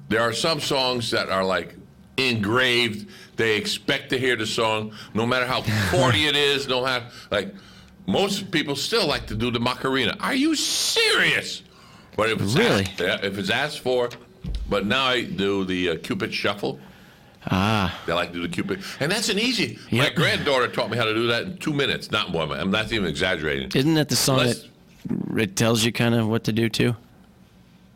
there are some songs that are like engraved. They expect to hear the song, no matter how corny it is, no matter, like, most people still like to do the Macarena. Are you serious? But if it's if it's asked for, but now I do the Cupid Shuffle. Ah. They like to do the Cupid. And that's an easy. My granddaughter taught me how to do that in 2 minutes. Not 1 minute. I'm not even exaggerating. Isn't that the song that it tells you kind of what to do too?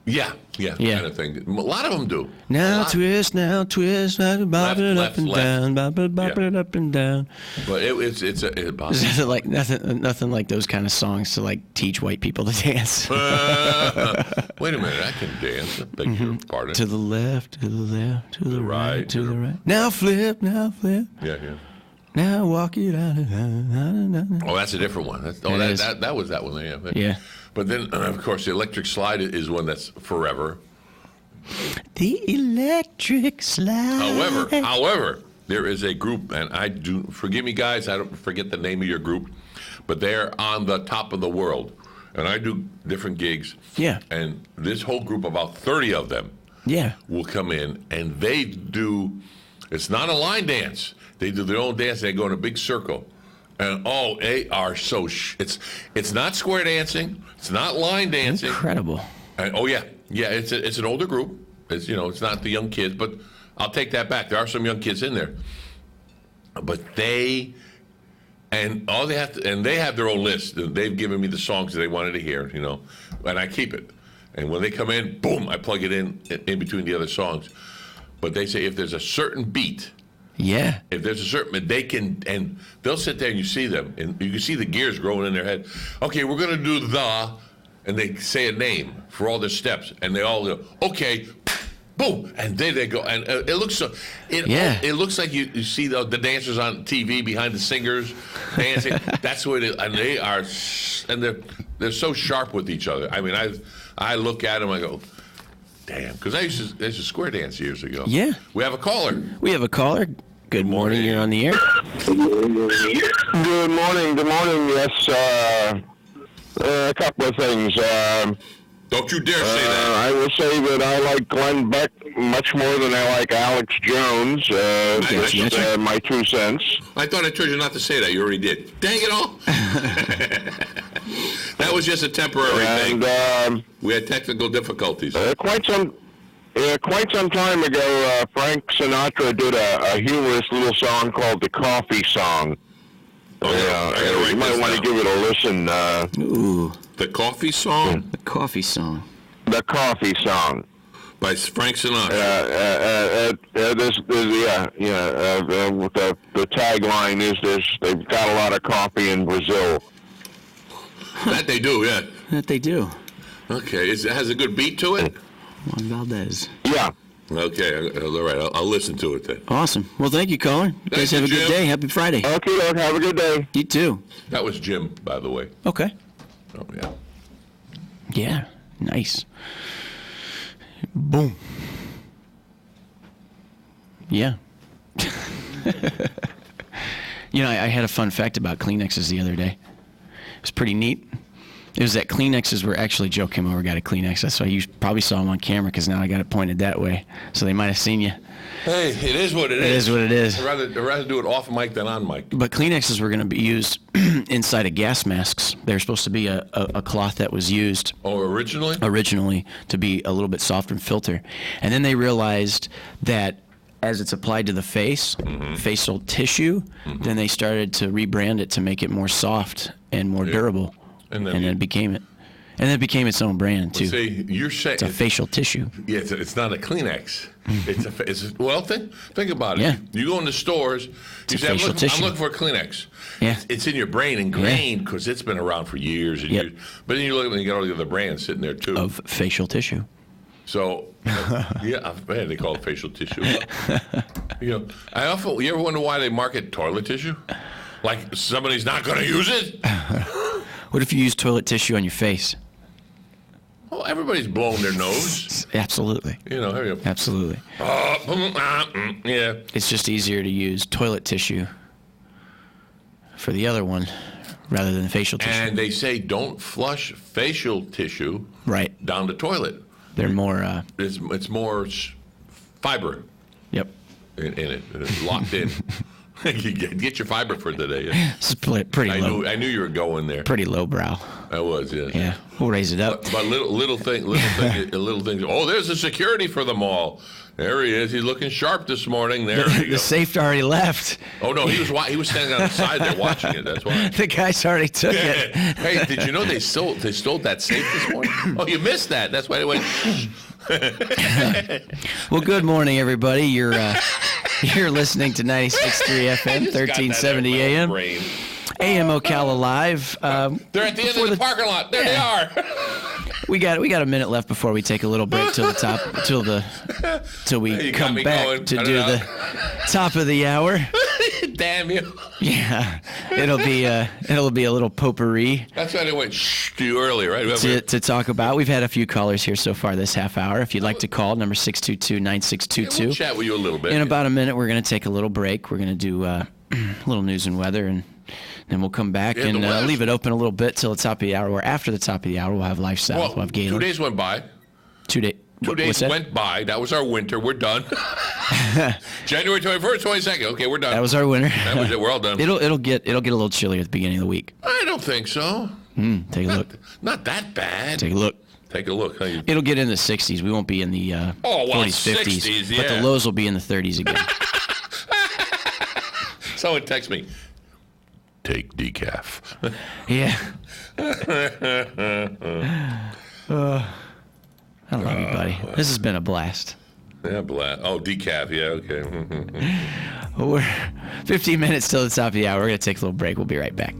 Yeah, kind of thing. A lot of them do. Now twist, bob it up and down, bob it up and down. But it's like nothing like those kind of songs to like teach white people to dance. Wait a minute, I can dance. I beg your pardon. To the left, to the left, to the right, to the right. Now flip. Yeah. Now walk it out. Oh, that's a different one. That was that one. Yeah. But then, of course, the electric slide is one that's forever. The electric slide. However, there is a group, and forgive me, guys, I don't forget the name of your group, but they're on the top of the world. and I do different gigs. Yeah. And this whole group, about 30 of them, will come in, and they do. It's not a line dance. They do their own dance. They go in a big circle, and they are so. It's not square dancing. It's not line dancing. Incredible. And, it's an older group. It's it's not the young kids, but I'll take that back. There are some young kids in there, but they have their own list. They've given me the songs that they wanted to hear, and I keep it. And when they come in, boom, I plug it in between the other songs. But they say if there's a certain beat, if there's a certain, and they'll sit there and you see them, and you can see the gears growing in their head. Okay, we're gonna do and they say a name for all their steps, and they all go, okay, boom, and there they go, and it looks so. It looks like you see the dancers on TV behind the singers dancing. That's what it is, and they are, and they're so sharp with each other. I mean, I look at them, I go, damn, because I used to square dance years ago. Yeah. We have a caller. Good morning. You're on the air. Good morning. Yes. A couple of things. Don't you dare say that. I will say that I like Glenn Beck much more than I like Alex Jones. That's my 2 cents. I thought I told you not to say that. You already did. Dang it all. That was just a temporary thing. We had technical difficulties. Quite some time ago, Frank Sinatra did a humorous little song called The Coffee Song. You might want to give it a listen. Ooh. The Coffee Song? The Coffee Song. The Coffee Song. By Frank Sinatra. The tagline is they've got a lot of coffee in Brazil. That they do, yeah. That they do. Okay, it has a good beat to it? Juan Valdez. Yeah. Okay, all right. I'll listen to it then. Awesome. Well, thank you, caller. You guys have a good day. Happy Friday. Okay, Lord. Have a good day. You too. That was Jim, by the way. Okay. Oh, yeah. Yeah. Nice. Boom. Yeah. I had a fun fact about Kleenexes the other day. It was pretty neat. It was that Kleenexes were actually, Joe came over, got a Kleenex. That's why you probably saw him on camera, because now I got it pointed that way. So they might have seen you. Hey, it is what it is. It is what it is. I'd rather do it off mic than on mic. But Kleenexes were going to be used inside of gas masks. They were supposed to be a cloth that was used. Oh, originally? Originally, to be a little bit softer and filter. And then they realized that as it's applied to the face, facial tissue, then they started to rebrand it to make it more soft and more durable. And then it became it. And it became its own brand, too. See, you're saying it's a facial tissue. Yeah, it's not a Kleenex. Think about it. Yeah. You go in the stores, you say, I'm looking for a Kleenex. Yeah. It's in your brain ingrained because it's been around for years and years. But then you look and you got all the other brands sitting there, too. Of facial tissue. So, they call it facial tissue. You ever wonder why they market toilet tissue? Like somebody's not going to use it? What if you use toilet tissue on your face? Well, everybody's blowing their nose. Absolutely. Absolutely. Yeah. It's just easier to use toilet tissue for the other one rather than facial tissue. And they say don't flush facial tissue down the toilet. They're more... It's more fiber. Yep. In it. It's locked in. Get your fiber for today. It's pretty low. I knew you were going there. Pretty lowbrow. I was, yeah. Yeah, we'll raise it up. But little things. Oh, there's the security for the mall. There he is. He's looking sharp this morning. There he goes. The safe already left. Oh no, he was standing on the side there watching it. That's why. The guys already took it. Hey, did you know they stole that safe this morning? Oh, you missed that. That's why they went. Well, good morning, everybody. You're listening to 96.3 FM, 1370 AM. AM Ocala Live. They're at the end of the parking lot. There they are. We got a minute left before we take a little break till we come back to do the top of the hour. Damn you. Yeah, it'll be a little potpourri. That's why they went to you earlier, right? To talk about. We've had a few callers here so far this half hour. If you'd like to call, number 622-9622. We'll chat with you a little bit. In about a minute, we're going to take a little break. We're going to do little news and weather, and then we'll come back and leave it open a little bit till the top of the hour. Or after the top of the hour, we'll have Life South. We'll have Gaylord. 2 days went by. 2 days. 2 days went by. That was our winter. We're done. January 21st, 22nd. Okay, we're done. That was our winter. That was it. We're all done. It'll get a little chilly at the beginning of the week. I don't think so. Take a look. Not that bad. Take a look. Take a look. It'll get in the 60s. We won't be in the 40s, 50s. 60s, yeah. But the lows will be in the 30s again. Someone text me. Take decaf. Yeah. I love you, buddy. This has been a blast. Yeah, blast. Oh, decaf. Yeah, okay. Well, we're 15 minutes till the top of the hour. We're going to take a little break. We'll be right back.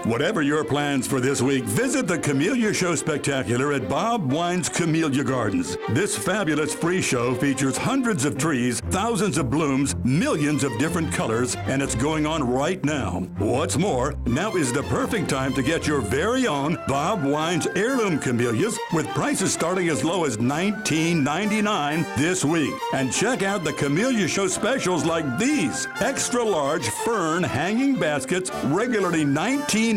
Whatever your plans for this week, visit the Camellia Show Spectacular at Bob Wine's Camellia Gardens. This fabulous free show features hundreds of trees, thousands of blooms, millions of different colors, and it's going on right now. What's more, now is the perfect time to get your very own Bob Wine's heirloom camellias with prices starting as low as $19.99 this week. And check out the Camellia Show specials like these. Extra large fern hanging baskets, regularly $19.99.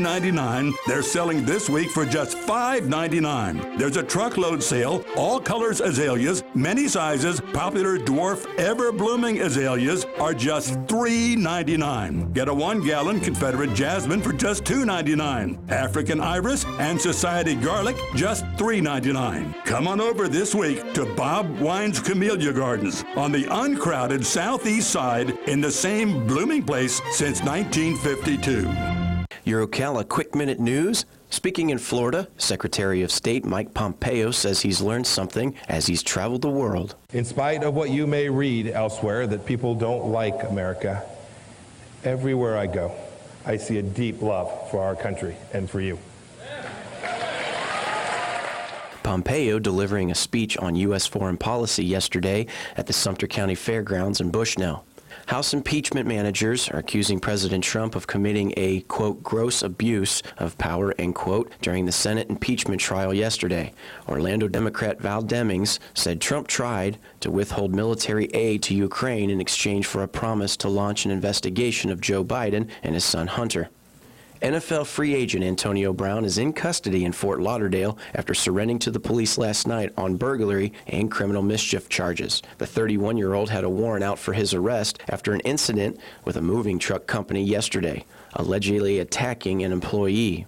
They're selling this week for just $5.99. There's a truckload sale, all colors azaleas, many sizes, popular dwarf ever-blooming azaleas are just $3.99. Get a 1-gallon Confederate jasmine for just $2.99. African iris and society garlic, just $3.99. Come on over this week to Bob Wine's Camellia Gardens on the uncrowded southeast side in the same blooming place since 1952. Your Ocala Quick Minute News. Speaking in Florida, Secretary of State Mike Pompeo says he's learned something as he's traveled the world. In spite of what you may read elsewhere, that people don't like America, everywhere I go, I see a deep love for our country and for you. Pompeo delivering a speech on U.S. foreign policy yesterday at the Sumter County Fairgrounds in Bushnell. House impeachment managers are accusing President Trump of committing a, quote, gross abuse of power, end quote, during the Senate impeachment trial yesterday. Orlando Democrat Val Demings said Trump tried to withhold military aid to Ukraine in exchange for a promise to launch an investigation of Joe Biden and his son Hunter. NFL free agent Antonio Brown is in custody in Fort Lauderdale after surrendering to the police last night on burglary and criminal mischief charges. The 31-year-old had a warrant out for his arrest after an incident with a moving truck company yesterday, allegedly attacking an employee.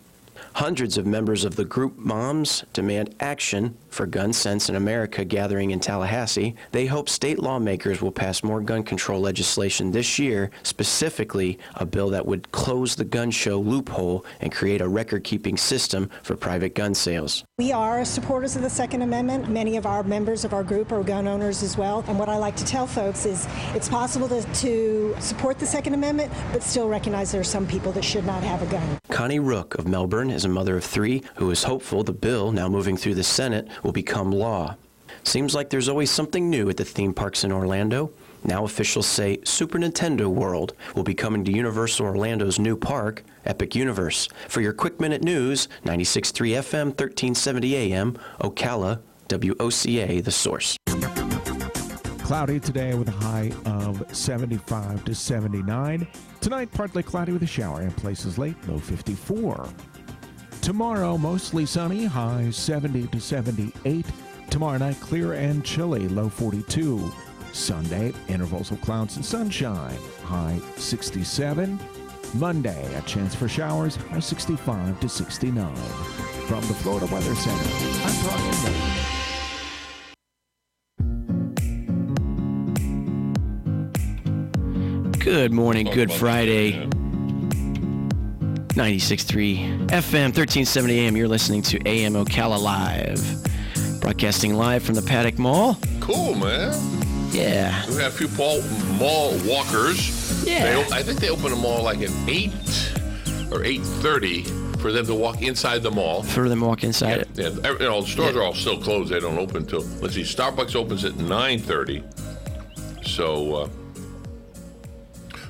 Hundreds of members of the group Moms Demand Action for Gun Sense in America gathering in Tallahassee. They hope state lawmakers will pass more gun control legislation this year, specifically a bill that would close the gun show loophole and create a record-keeping system for private gun sales. We are supporters of the Second Amendment. Many of our members of our group are gun owners as well. And what I like to tell folks is it's possible to support the Second Amendment, but still recognize there are some people that should not have a gun. Connie Rook of Melbourne is a mother of 3 who is hopeful the bill, now moving through the Senate, will become law. Seems like there's always something new at the theme parks in Orlando. Now officials say Super Nintendo World will be coming to Universal Orlando's new park, Epic Universe. For your Quick Minute News, 96.3 FM, 1370 AM, Ocala, WOCA, The Source. Cloudy today with a high of 75 to 79. Tonight, partly cloudy with a shower and places late, low 54. Tomorrow, mostly sunny, high 70 to 78. Tomorrow night, clear and chilly, low 42. Sunday, intervals of clouds and sunshine, high 67. Monday, a chance for showers, high 65 to 69. From the Florida Weather Center, I'm Brian Miller. Good morning, good Friday. 96.3 FM, 1370 AM. You're listening to AM Ocala Live. Broadcasting live from the Paddock Mall. Cool, man. Yeah. We have a few mall walkers. Yeah. I think they open the mall like at 8 or 8:30 for them to walk inside the mall. For them to walk inside it. Yeah, the stores are all still closed. They don't open until, let's see, Starbucks opens at 9:30. So,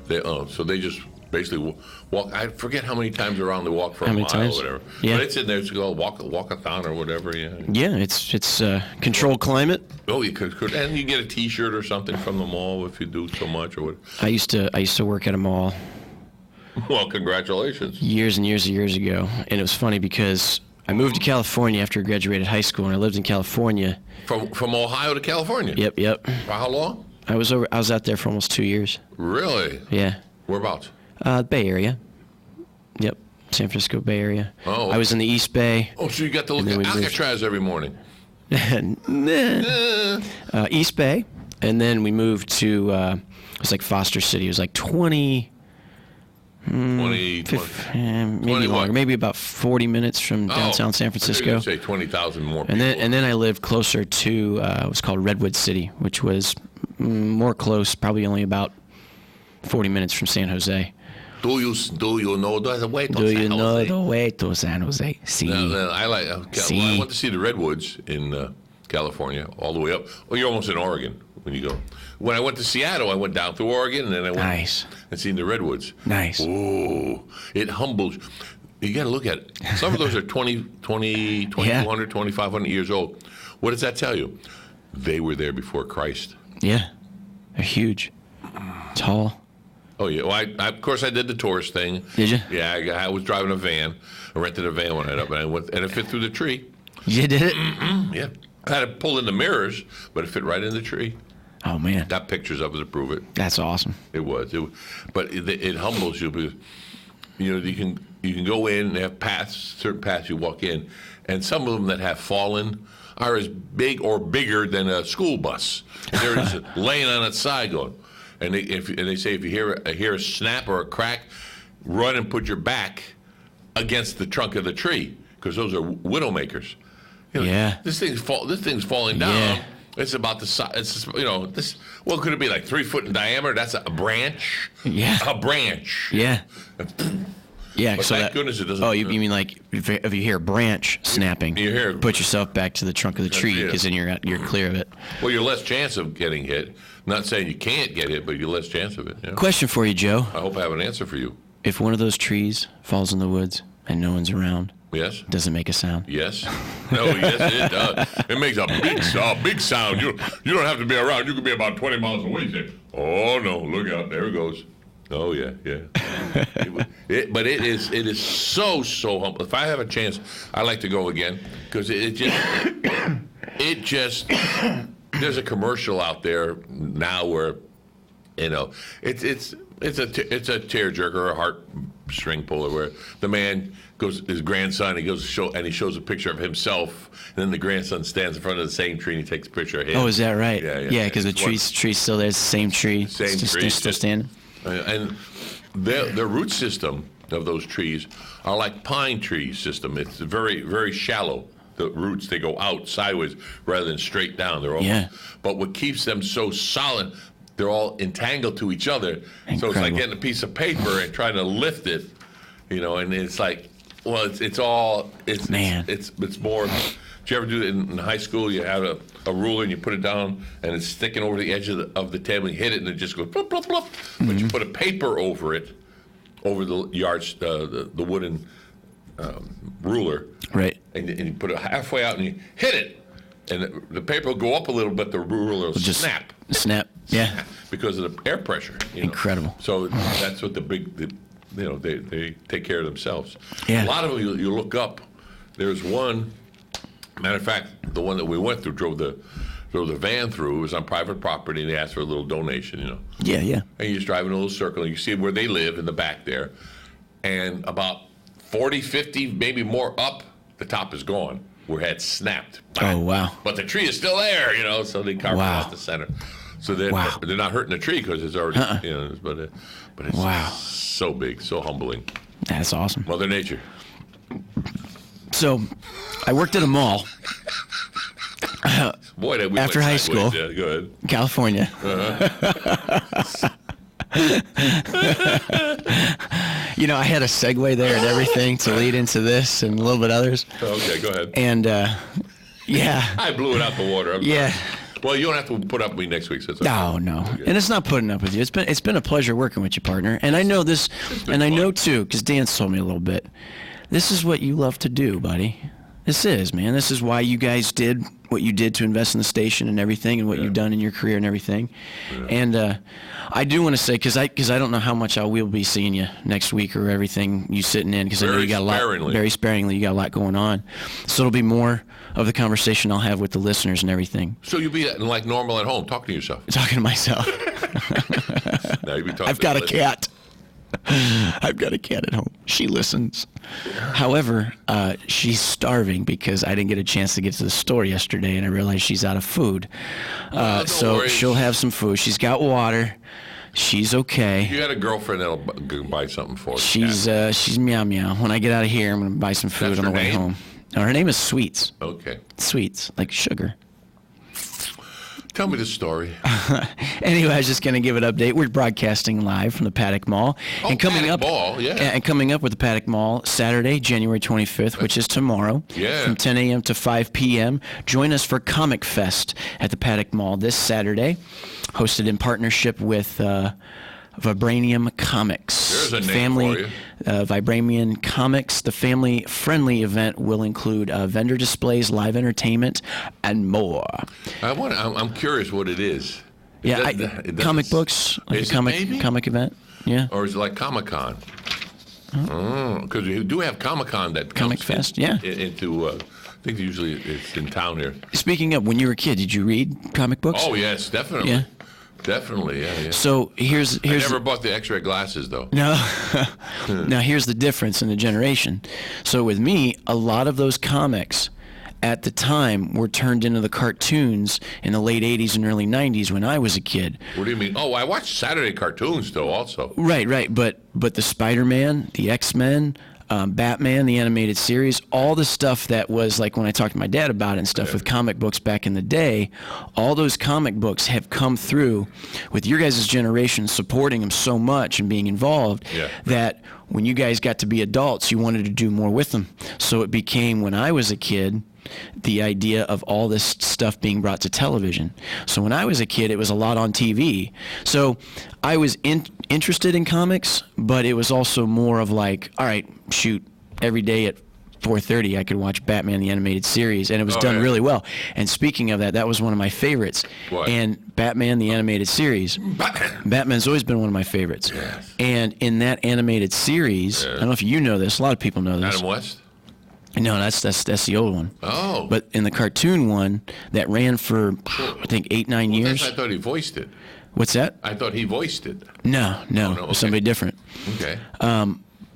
they just Basically, walk. I forget how many times around the walk for How a many mile times? or whatever. Yeah. But it's in there. It's called walkathon or whatever. Yeah. Yeah, it's controlled climate. Oh, you could, and you get a T-shirt or something from the mall if you do so much or what. I used to work at a mall Well, congratulations. years and years and years ago, and it was funny because I moved to California after I graduated high school, and I lived in California. From Ohio to California. Yep. For how long? I was out there for almost 2 years. Really? Yeah. Whereabouts? Bay Area. Yep, San Francisco Bay Area. Oh. I was in the East Bay. Oh, so you got to look And then at we moved. Alcatraz every morning. East Bay, and then we moved to it was like Foster City. It was like 20, 20 maybe longer, maybe about 40 minutes from downtown San Francisco. Say 20,000 more people. And then I lived closer to it was called Redwood City, which was more close, probably only about 40 minutes from San Jose. Do you know the way to Do San you know Jose? the way to San Jose? See. No, I like. I went to see the Redwoods in California, all the way up. Well, you're almost in Oregon when you go. When I went to Seattle, I went down through Oregon, and then I went and seen the Redwoods. Nice. Ooh, it humbles. You got to look at it. Some of those are 2,200, 2,500 years old. What does that tell you? They were there before Christ. Yeah, they're huge, tall. Oh yeah, well, I of course I did the tourist thing. Did you? Yeah, I was driving a van. I rented a van when I went up, and I went, and it fit through the tree. You did it? Yeah, I had to pull in the mirrors, but it fit right in the tree. Oh man, got pictures of it to prove it. That's awesome. It was, but it humbles you because you can go in and have certain paths you walk in, and some of them that have fallen are as big or bigger than a school bus. And they're just laying on its side going. And they say if you hear a snap or a crack, run and put your back against the trunk of the tree because those are widowmakers. This thing's falling down. Yeah. It's about the size. It's this. What could it be like 3 foot in diameter? That's a branch. Yeah. A branch. Yeah. Yeah. But so thank goodness it doesn't. Oh, you mean like if you hear a branch snapping, you hear, put yourself back to the trunk of the tree because then you're clear of it. Well, you're less chance of getting hit. Not saying you can't get hit, but you're less chance of it. You know? Question for you, Joe. I hope I have an answer for you. If one of those trees falls in the woods and no one's around, yes, does it make a sound? Yes. No, yes, it does. It makes a big sound. You don't have to be around. You could be about 20 miles away. Say, oh no, look out! There it goes. Oh yeah. But it is so humble. If I have a chance, I like to go again because it just there's a commercial out there now where it's a tearjerker or a heartstring puller where the man goes, his grandson, he shows a picture of himself, and then the grandson stands in front of the same tree and he takes a picture of him. Oh, is that right? Yeah, because the tree's still there. It's the same tree. Still standing. And their root system of those trees are like pine tree system. It's very, very shallow. The roots, they go out sideways rather than straight down. They're all, but what keeps them so solid, they're all entangled to each other. Incredible. So it's like getting a piece of paper and trying to lift it, and it's like, well, it's more. Did you ever do it in high school? You have a ruler and you put it down and it's sticking over the edge of the table. And you hit it and it just goes plop, plop, plop. Mm-hmm. But you put a paper over it, over the the wooden ruler. Right. And you put it halfway out and you hit it. And the paper will go up a little bit, the ruler will just snap. Yeah. Because of the air pressure. Incredible. So that's what they take care of themselves. Yeah. A lot of them you look up. There's one. Matter of fact, the one that we went through drove the van through. It was on private property, and they asked for a little donation. Yeah. And you just drive in a little circle, and you see where they live in the back there, and about 40, 50, maybe more up, the top is gone. Where it had snapped. Oh wow! But the tree is still there, so they carved out the center. So they're not hurting the tree because it's already, but it's so big, so humbling. That's awesome. Mother Nature. So, I worked at a mall. Boy, that we after went high sideways. school, Yeah, good. California. I had a segue there and everything to lead into this and a little bit others. Okay, go ahead. And I blew it out the water. Well, you don't have to put up with me next week. So No. Okay. And it's not putting up with you. It's been a pleasure working with you, partner. And I know this, and I know too, because Dan's told me a little bit. This is what you love to do, buddy. This is, man. This is why you guys did what you did to invest in the station and everything, and what you've done in your career and everything. Yeah. And I do want to say, because I don't know how much I will be seeing you next week or everything you sitting in, because I know you got a lot, very sparingly, you got a lot going on. So it'll be more of the conversation I'll have with the listeners and everything. So you'll be like normal at home, talking to yourself. Talking to myself. No, you'll be talking I've got a cat. I've got a cat at home. She listens. However, she's starving because I didn't get a chance to get to the store yesterday, and I realized she's out of food. So she'll have some food. She's got water. She's okay. You got a girlfriend that'll buy something for you. She's meow meow. When I get out of here, I'm going to buy some food on the way home. No, her name is Sweets. Okay. Sweets, like sugar. Tell me the story. Anyway, I was just going to give an update. We're broadcasting live from the Paddock Mall. Oh, and coming Paddock up, Mall, yeah. And coming up with the Paddock Mall Saturday, January 25th, which is tomorrow, from 10 a.m. to 5 p.m. Join us for Comic Fest at the Paddock Mall this Saturday, hosted in partnership with Vibranium Comics. There's a name family, for you. Vibranium Comics. The family-friendly event will include vendor displays, live entertainment, and more. I'm curious what it is. Comic books, like a comic event. Yeah. Or is it like Comic-Con? Because you do have Comic-Con that Comic comes Fest, yeah. Into I think usually it's in town here. Speaking of, when you were a kid, did you read comic books? Oh yes, definitely. Yeah. Definitely, yeah. So here's I never bought the X-ray glasses though. No. Now here's the difference in the generation. So with me, a lot of those comics at the time were turned into the cartoons in the late 80s and early 90s when I was a kid. What do you mean? Oh, I watched Saturday cartoons though also. Right. But the Spider-Man, the X-Men, Batman, the animated series, all the stuff that was like when I talked to my dad about it and stuff with comic books back in the day, all those comic books have come through with your guys' generation supporting them so much and being involved that when you guys got to be adults, you wanted to do more with them. So it became, when I was a kid, the idea of all this stuff being brought to television. So when I was a kid, it was a lot on TV. So I was interested in comics, but it was also more of like, all right, shoot, every day at 4:30 I could watch Batman the Animated Series, and it was done really well. And speaking of that, that was one of my favorites. What? And Batman the Animated Series, Batman's always been one of my favorites. Yes. And in that animated series, I don't know if you know this, a lot of people know this. Adam West? No, that's the old one. Oh. But in the cartoon one that ran for, I think, 8-9 years. I thought he voiced it. What's that? I thought he voiced it. No, it was somebody different. Okay.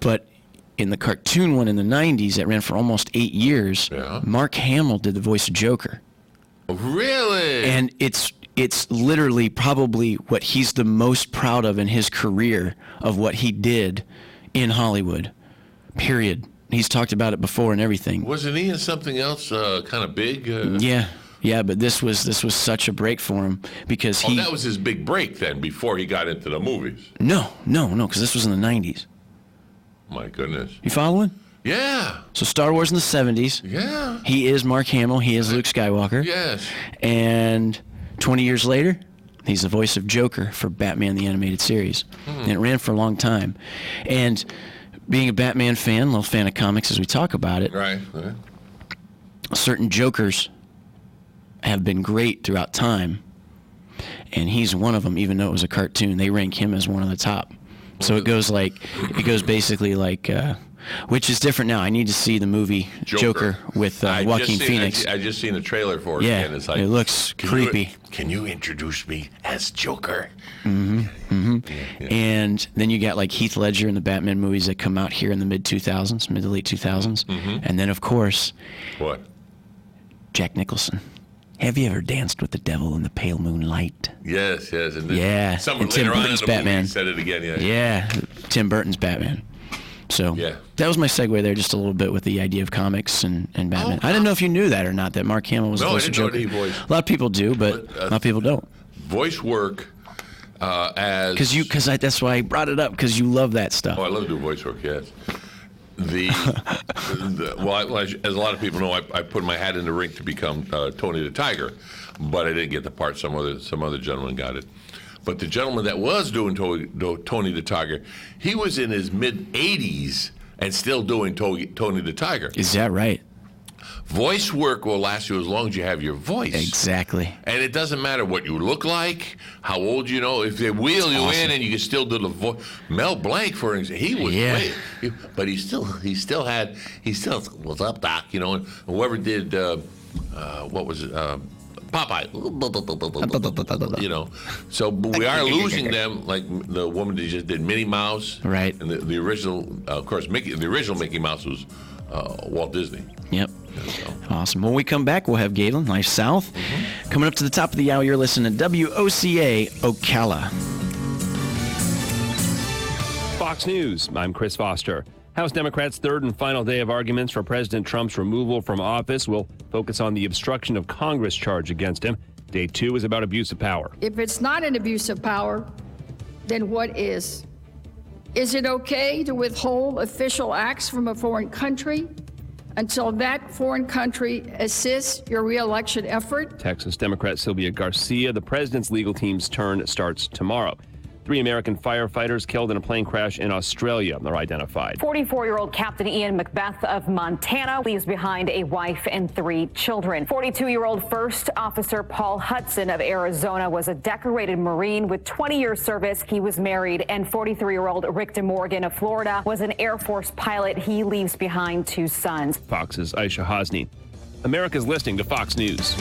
But in the cartoon one in the 90s that ran for almost 8 years, Mark Hamill did the voice of Joker. Really? And it's literally probably what he's the most proud of in his career, of what he did in Hollywood, period. He's talked about it before and everything. Wasn't he in something else kind of big? Yeah, but this was such a break for him because he... Oh, that was his big break then, before he got into the movies. No, because this was in the 90s. My goodness. You following? Yeah. So Star Wars in the 70s. Yeah. He is Mark Hamill. He is Luke Skywalker. Yes. And 20 years later, he's the voice of Joker for Batman the Animated Series. And it ran for a long time. And being a Batman fan, a little fan of comics as we talk about it, right. certain Jokers have been great throughout time. And he's one of them, even though it was a cartoon. They rank him as one of the top. So it goes basically like, which is different now. I need to see the movie Joker with Joaquin Phoenix. I just seen a trailer for it. Yeah, and it's like, it looks creepy. Can you introduce me as Joker? Yeah. And then you got like Heath Ledger in the Batman movies that come out here in the mid to late 2000s. And then, of course, what? Jack Nicholson. Have you ever danced with the devil in the pale moonlight? Yes. And yeah. Someone and Tim later Burton's on in the Batman movie said it again. Yeah, Tim Burton's Batman. So that was my segue there, just a little bit with the idea of comics and Batman. I didn't know if you knew that or not, that Mark Hamill was the voice of Joker. No, I didn't know that he voiced. A lot of people do, but a lot of people don't. Voice work as... That's why I brought it up, because you love that stuff. Oh, I love to do voice work, yes. as a lot of people know, I put my hat in the ring to become Tony the Tiger, but I didn't get the part. Some other gentleman got it. But the gentleman that was doing Tony the Tiger, he was in his mid-80s and still doing Tony the Tiger. Is that right? Voice work will last you as long as you have your voice. Exactly. And it doesn't matter what you look like, how old you know. If they wheel you in and you can still do the voice. Mel Blanc, for example, he was great, but he still was up, Doc, you know. And whoever did what was it? Popeye, you know. So we are losing them, like the woman that just did Minnie Mouse, right? And the original, of course, the original Mickey Mouse was Walt Disney. Yep. Awesome. When we come back, we'll have Galen, Life South. Coming up to the top of the hour, you're listening to WOCA Ocala. Fox News, I'm Chris Foster. House Democrats' third and final day of arguments for President Trump's removal from office will focus on the obstruction of Congress charge against him. Day 2 is about abuse of power. If it's not an abuse of power, then what is? Is it okay to withhold official acts from a foreign country until that foreign country assists your re-election effort? Texas Democrat Sylvia Garcia, the president's legal team's turn starts tomorrow. 3 American firefighters killed in a plane crash in Australia are identified. 44-year-old Captain Ian Macbeth of Montana leaves behind a wife and 3 children. 42-year-old First Officer Paul Hudson of Arizona was a decorated Marine with 20-year service. He was married. And 43-year-old Rick DeMorgan of Florida was an Air Force pilot. He leaves behind 2 sons. Fox's Aisha Hosni. America's listening to Fox News.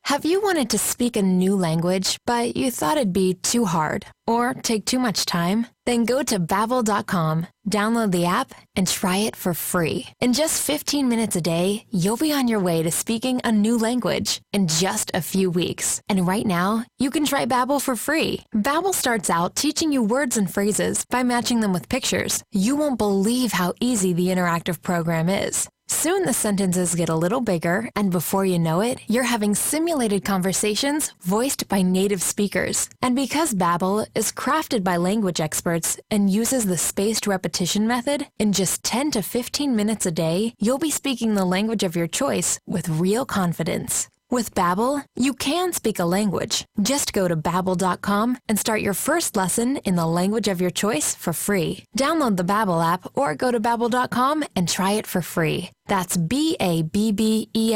Have you wanted to speak a new language, but you thought it'd be too hard or take too much time? Then go to Babbel.com, download the app, and try it for free. In just 15 minutes a day, you'll be on your way to speaking a new language in just a few weeks. And right now, you can try Babbel for free. Babbel starts out teaching you words and phrases by matching them with pictures. You won't believe how easy the interactive program is. Soon the sentences get a little bigger, and before you know it, you're having simulated conversations voiced by native speakers. And because Babbel is crafted by language experts and uses the spaced repetition method, in just 10 to 15 minutes a day, you'll be speaking the language of your choice with real confidence. With Babbel, you can speak a language. Just go to Babbel.com and start your first lesson in the language of your choice for free. Download the Babbel app or go to Babbel.com and try it for free. That's Babbel.com.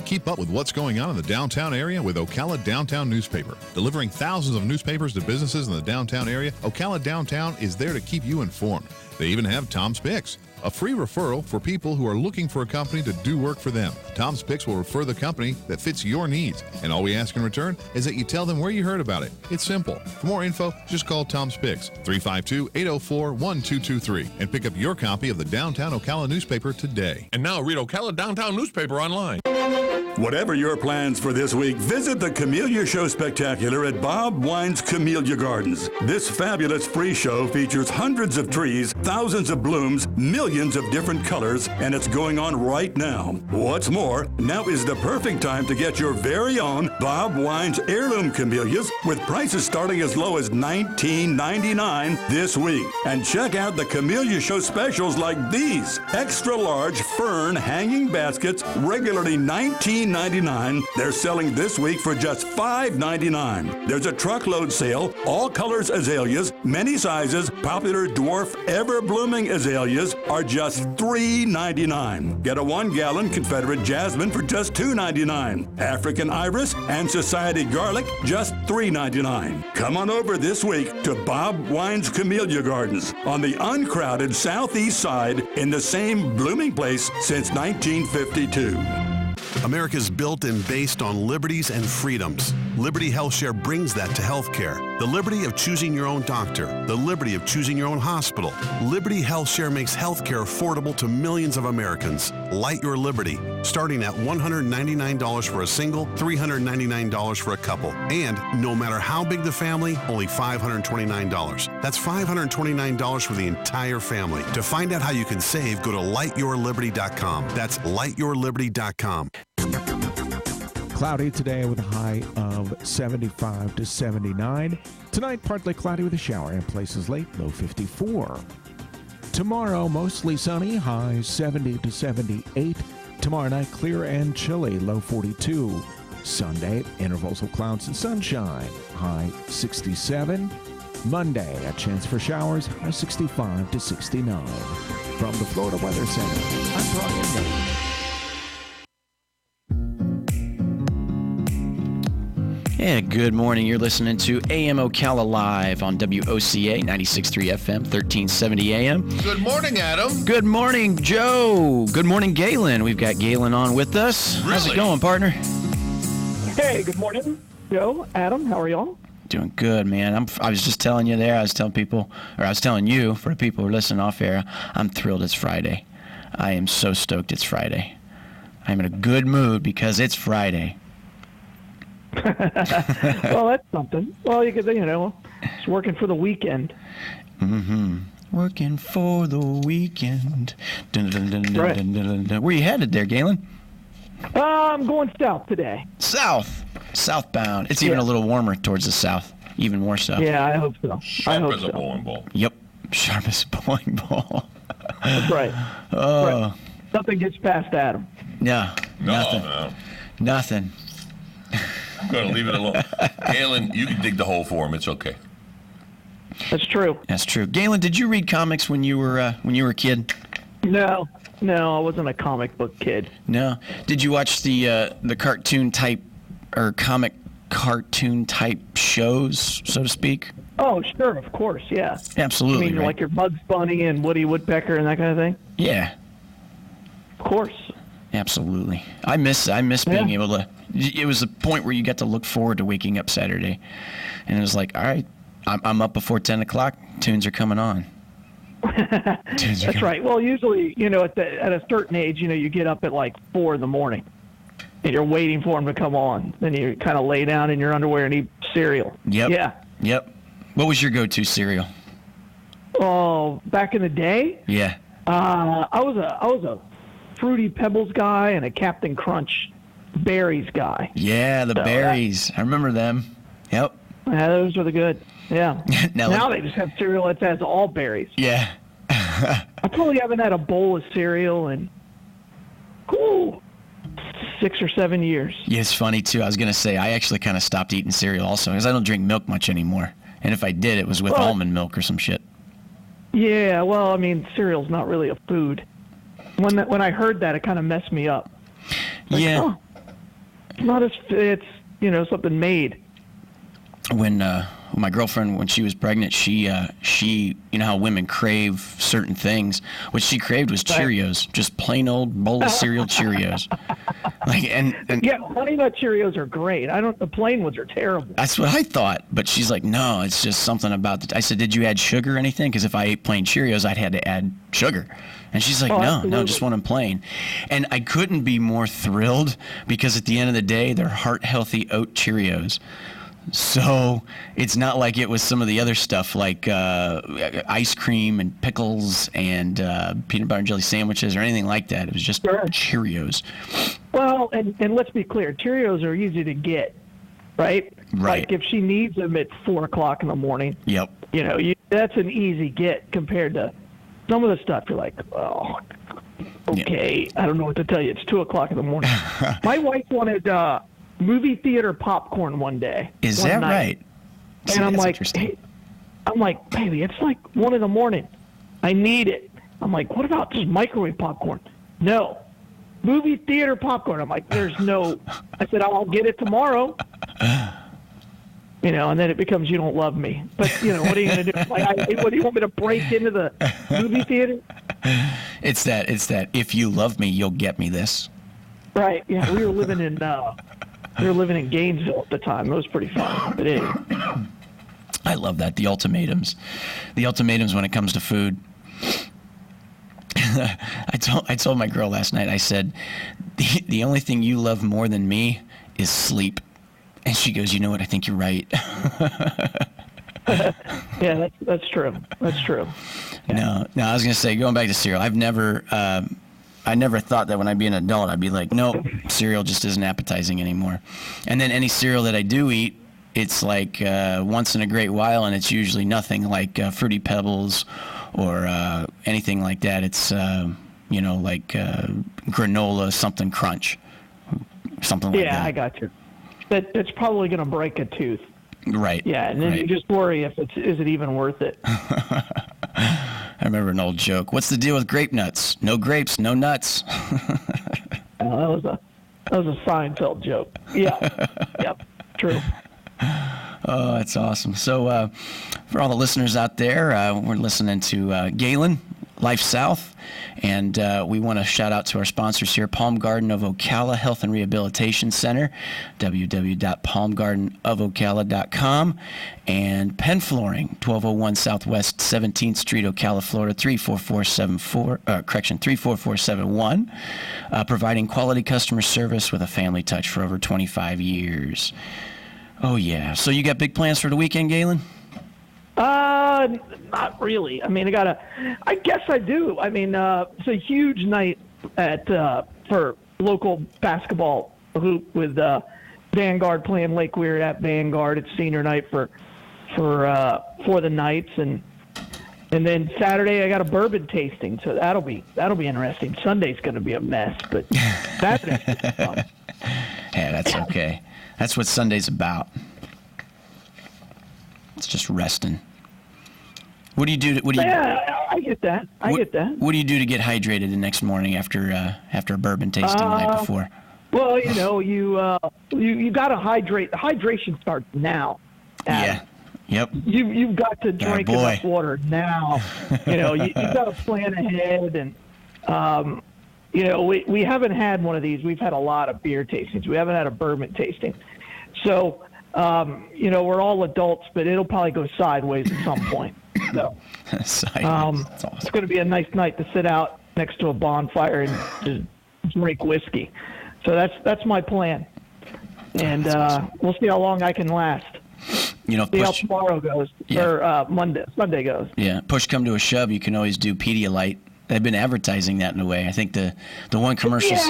Keep up with what's going on in the downtown area with Ocala Downtown Newspaper. Delivering thousands of newspapers to businesses in the downtown area, Ocala Downtown is there to keep you informed. They even have Tom's Picks, a free referral for people who are looking for a company to do work for them. Tom's Picks will refer the company that fits your needs, and all we ask in return is that you tell them where you heard about it. It's simple. For more info, just call Tom's Picks, 352-804-1223, and pick up your copy of the Downtown Ocala newspaper today. And now read Ocala Downtown newspaper online. Whatever your plans for this week, visit the Camellia Show Spectacular at Bob Wine's Camellia Gardens. This fabulous free show features hundreds of trees, thousands of blooms, millions of different colors, and it's going on right now. What's more, now is the perfect time to get your very own Bob Wine's heirloom camellias with prices starting as low as $19.99 this week. And check out the Camellia Show specials like these. Extra large fern hanging baskets, regularly $19.99. They're selling this week for just $5.99. There's a truckload sale, all colors azaleas, many sizes, popular dwarf ever-blooming azaleas are just $3.99. Get a 1-gallon Confederate jasmine for just $2.99. African iris and society garlic, just $3.99. Come on over this week to Bob Wine's Camellia Gardens on the uncrowded southeast side in the same blooming place since 1952. America's built and based on liberties and freedoms. Liberty HealthShare brings that to healthcare. The liberty of choosing your own doctor, the liberty of choosing your own hospital. Liberty HealthShare makes healthcare affordable to millions of Americans. Light your liberty, starting at $199 for a single, $399 for a couple. And no matter how big the family, only $529. That's $529 for the entire family. To find out how you can save, go to lightyourliberty.com. That's lightyourliberty.com. Cloudy today with a high of 75 to 79. Tonight, partly cloudy with a shower in places late, low 54. Tomorrow, mostly sunny, high 70 to 78. Tomorrow night, clear and chilly, low 42. Sunday, intervals of clouds and sunshine, high 67. Monday, a chance for showers, high 65 to 69. From the Florida Weather Center, I'm Brian Miller. Yeah, good morning. You're listening to AM Ocala Live on WOCA 96.3 FM, 1370 AM. Good morning, Adam. Good morning, Joe. Good morning, Galen. We've got Galen on with us. Really? How's it going, partner? Hey, good morning, Joe, Adam. How are y'all? Doing good, man. I was just telling you there. I was telling you, for the people who are listening off air, I'm thrilled it's Friday. I am so stoked it's Friday. I'm in a good mood because it's Friday. Well, that's something. Well, you could, it's working for the weekend. Mm-hmm. Working for the weekend. Dun, dun, dun, dun, Right. dun, dun, dun, dun. Where you headed there, Galen? I'm going south today. Southbound. It's even a little warmer towards the south. Even more so. Yeah, I hope so. Sharp as a bowling ball. Yep. Sharp as a bowling ball. That's right. Oh. Right. Nothing gets past Adam. No. Nothing. No. Nothing. I'm going to leave it alone. Galen, you can dig the hole for him. It's okay. That's true. That's true. Galen, did you read comics when you were a kid? No, I wasn't a comic book kid. No. Did you watch the cartoon type or comic cartoon type shows, so to speak? Oh, sure, of course, yeah. Absolutely. You mean right? like your Bugs Bunny and Woody Woodpecker and that kind of thing? Yeah. Of course. Absolutely. I miss being able to. It was a point where you got to look forward to waking up Saturday, and it was like, all right, I'm up before 10 o'clock. Tunes are coming on. That's right. Well, usually, at a certain age, you get up at like 4 in the morning, and you're waiting for them to come on. Then you kind of lay down in your underwear and eat cereal. Yep. Yeah. Yep. What was your go-to cereal? Oh, back in the day? Yeah. I was a Fruity Pebbles guy and a Captain Crunch berries guy. Yeah, the berries. I remember them. Yep. Yeah, those were the good. Yeah. now they just have cereal that has all berries. Yeah. I probably haven't had a bowl of cereal in 6 or 7 years. Yeah, it's funny too. I was gonna say I actually kind of stopped eating cereal also because I don't drink milk much anymore, and if I did, it was with almond milk or some shit. Yeah, well, I mean, cereal's not really a food. When I heard that, it kind of messed me up. Like, yeah. It's something made. When my girlfriend, when she was pregnant, she you know how women crave certain things. What she craved was Cheerios, just plain old bowl of cereal Cheerios. And yeah, Honey Nut Cheerios are great. The plain ones are terrible. That's what I thought, but she's like, no, it's just something about I said, did you add sugar or anything? Because if I ate plain Cheerios, I'd had to add sugar. And she's like, no, just want them plain. And I couldn't be more thrilled because at the end of the day, they're heart-healthy oat Cheerios. So it's not like it was some of the other stuff like ice cream and pickles and peanut butter and jelly sandwiches or anything like that. It was just Cheerios. Well, and let's be clear, Cheerios are easy to get, right? Right. Like if she needs them at 4 o'clock in the morning. Yep. That's an easy get compared to some of the stuff. You're like, oh, okay, I don't know what to tell you. It's 2 o'clock in the morning. My wife wanted movie theater popcorn one day. Is that right? And I'm like, baby, it's like 1 in the morning. I need it. I'm like, what about just microwave popcorn? No. Movie theater popcorn. I'm like, there's no. I said, I'll get it tomorrow. And then it becomes you don't love me. But, what are you going to do? What do you want me to break into the movie theater? It's that if you love me, you'll get me this. Right. Yeah. We were living in We were living in Gainesville at the time. It was pretty fun. But anyway. I love that. The ultimatums when it comes to food. I told my girl last night, I said, the only thing you love more than me is sleep. And she goes, you know what? I think you're right. Yeah, that's true. That's true. Yeah. No, I was going to say, going back to cereal, I never thought that when I'd be an adult, I'd be like, no, cereal just isn't appetizing anymore. And then any cereal that I do eat, it's like once in a great while, and it's usually nothing like Fruity Pebbles or anything like that. It's, like granola, something crunch, something like that. Yeah, I got you. It's probably going to break a tooth. Right. Yeah, and then you just worry is it even worth it? I remember an old joke. What's the deal with grape nuts? No grapes, no nuts. That was a Seinfeld joke. Yeah. Yep. True. Oh, that's awesome. So for all the listeners out there, we're listening to Galen, Life South, and we want to shout out to our sponsors here, Palm Garden of Ocala Health and Rehabilitation Center, www.palmgardenofocala.com, and Penn Flooring, 1201 Southwest 17th Street, Ocala, Florida, 34471, providing quality customer service with a family touch for over 25 years. Oh, yeah. So you got big plans for the weekend, Galen? Not really. I mean, I guess I do. I mean, it's a huge night for local basketball hoop with Vanguard playing Lake Weird at Vanguard. It's senior night for the Knights, and then Saturday I got a bourbon tasting, so that'll be interesting. Sunday's going to be a mess, but Saturday's gonna be fun. Yeah, that's okay. That's what Sunday's about. It's just resting. What do you do? Yeah, I get that. What do you do to get hydrated the next morning after a bourbon tasting the night before? Well, you got to hydrate. The hydration starts now. Yeah. Yep. You've got to drink enough water now. You've got to plan ahead, and we haven't had one of these. We've had a lot of beer tastings. We haven't had a bourbon tasting. So, we're all adults, but it'll probably go sideways at some point. So, That's awesome. It's going to be a nice night to sit out next to a bonfire and just drink whiskey. So that's my plan. And awesome. We'll see how long I can last. See how tomorrow goes, or Sunday goes. Yeah, push come to a shove, you can always do Pedialyte. They've been advertising that in a way. I think the one commercial's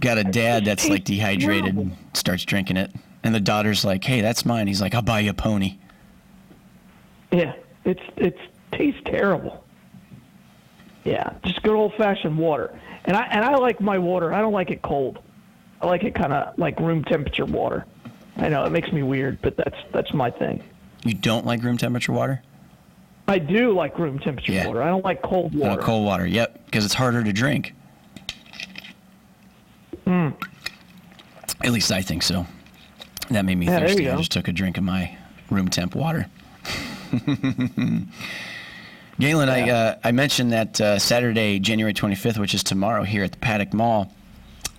got a dad that's like dehydrated and starts drinking it. And the daughter's like, hey, that's mine. He's like, I'll buy you a pony. Yeah, it tastes terrible. Yeah, just good old-fashioned water. And I like my water. I don't like it cold. I like it kind of like room temperature water. I know, it makes me weird, but that's my thing. You don't like room temperature water? I do like room temperature water. I don't like cold water. Oh, cold water, yep, because it's harder to drink. At least I think so. That made me thirsty. I just took a drink of my room temp water. Galen, I mentioned that Saturday, January 25th, which is tomorrow here at the Paddock Mall,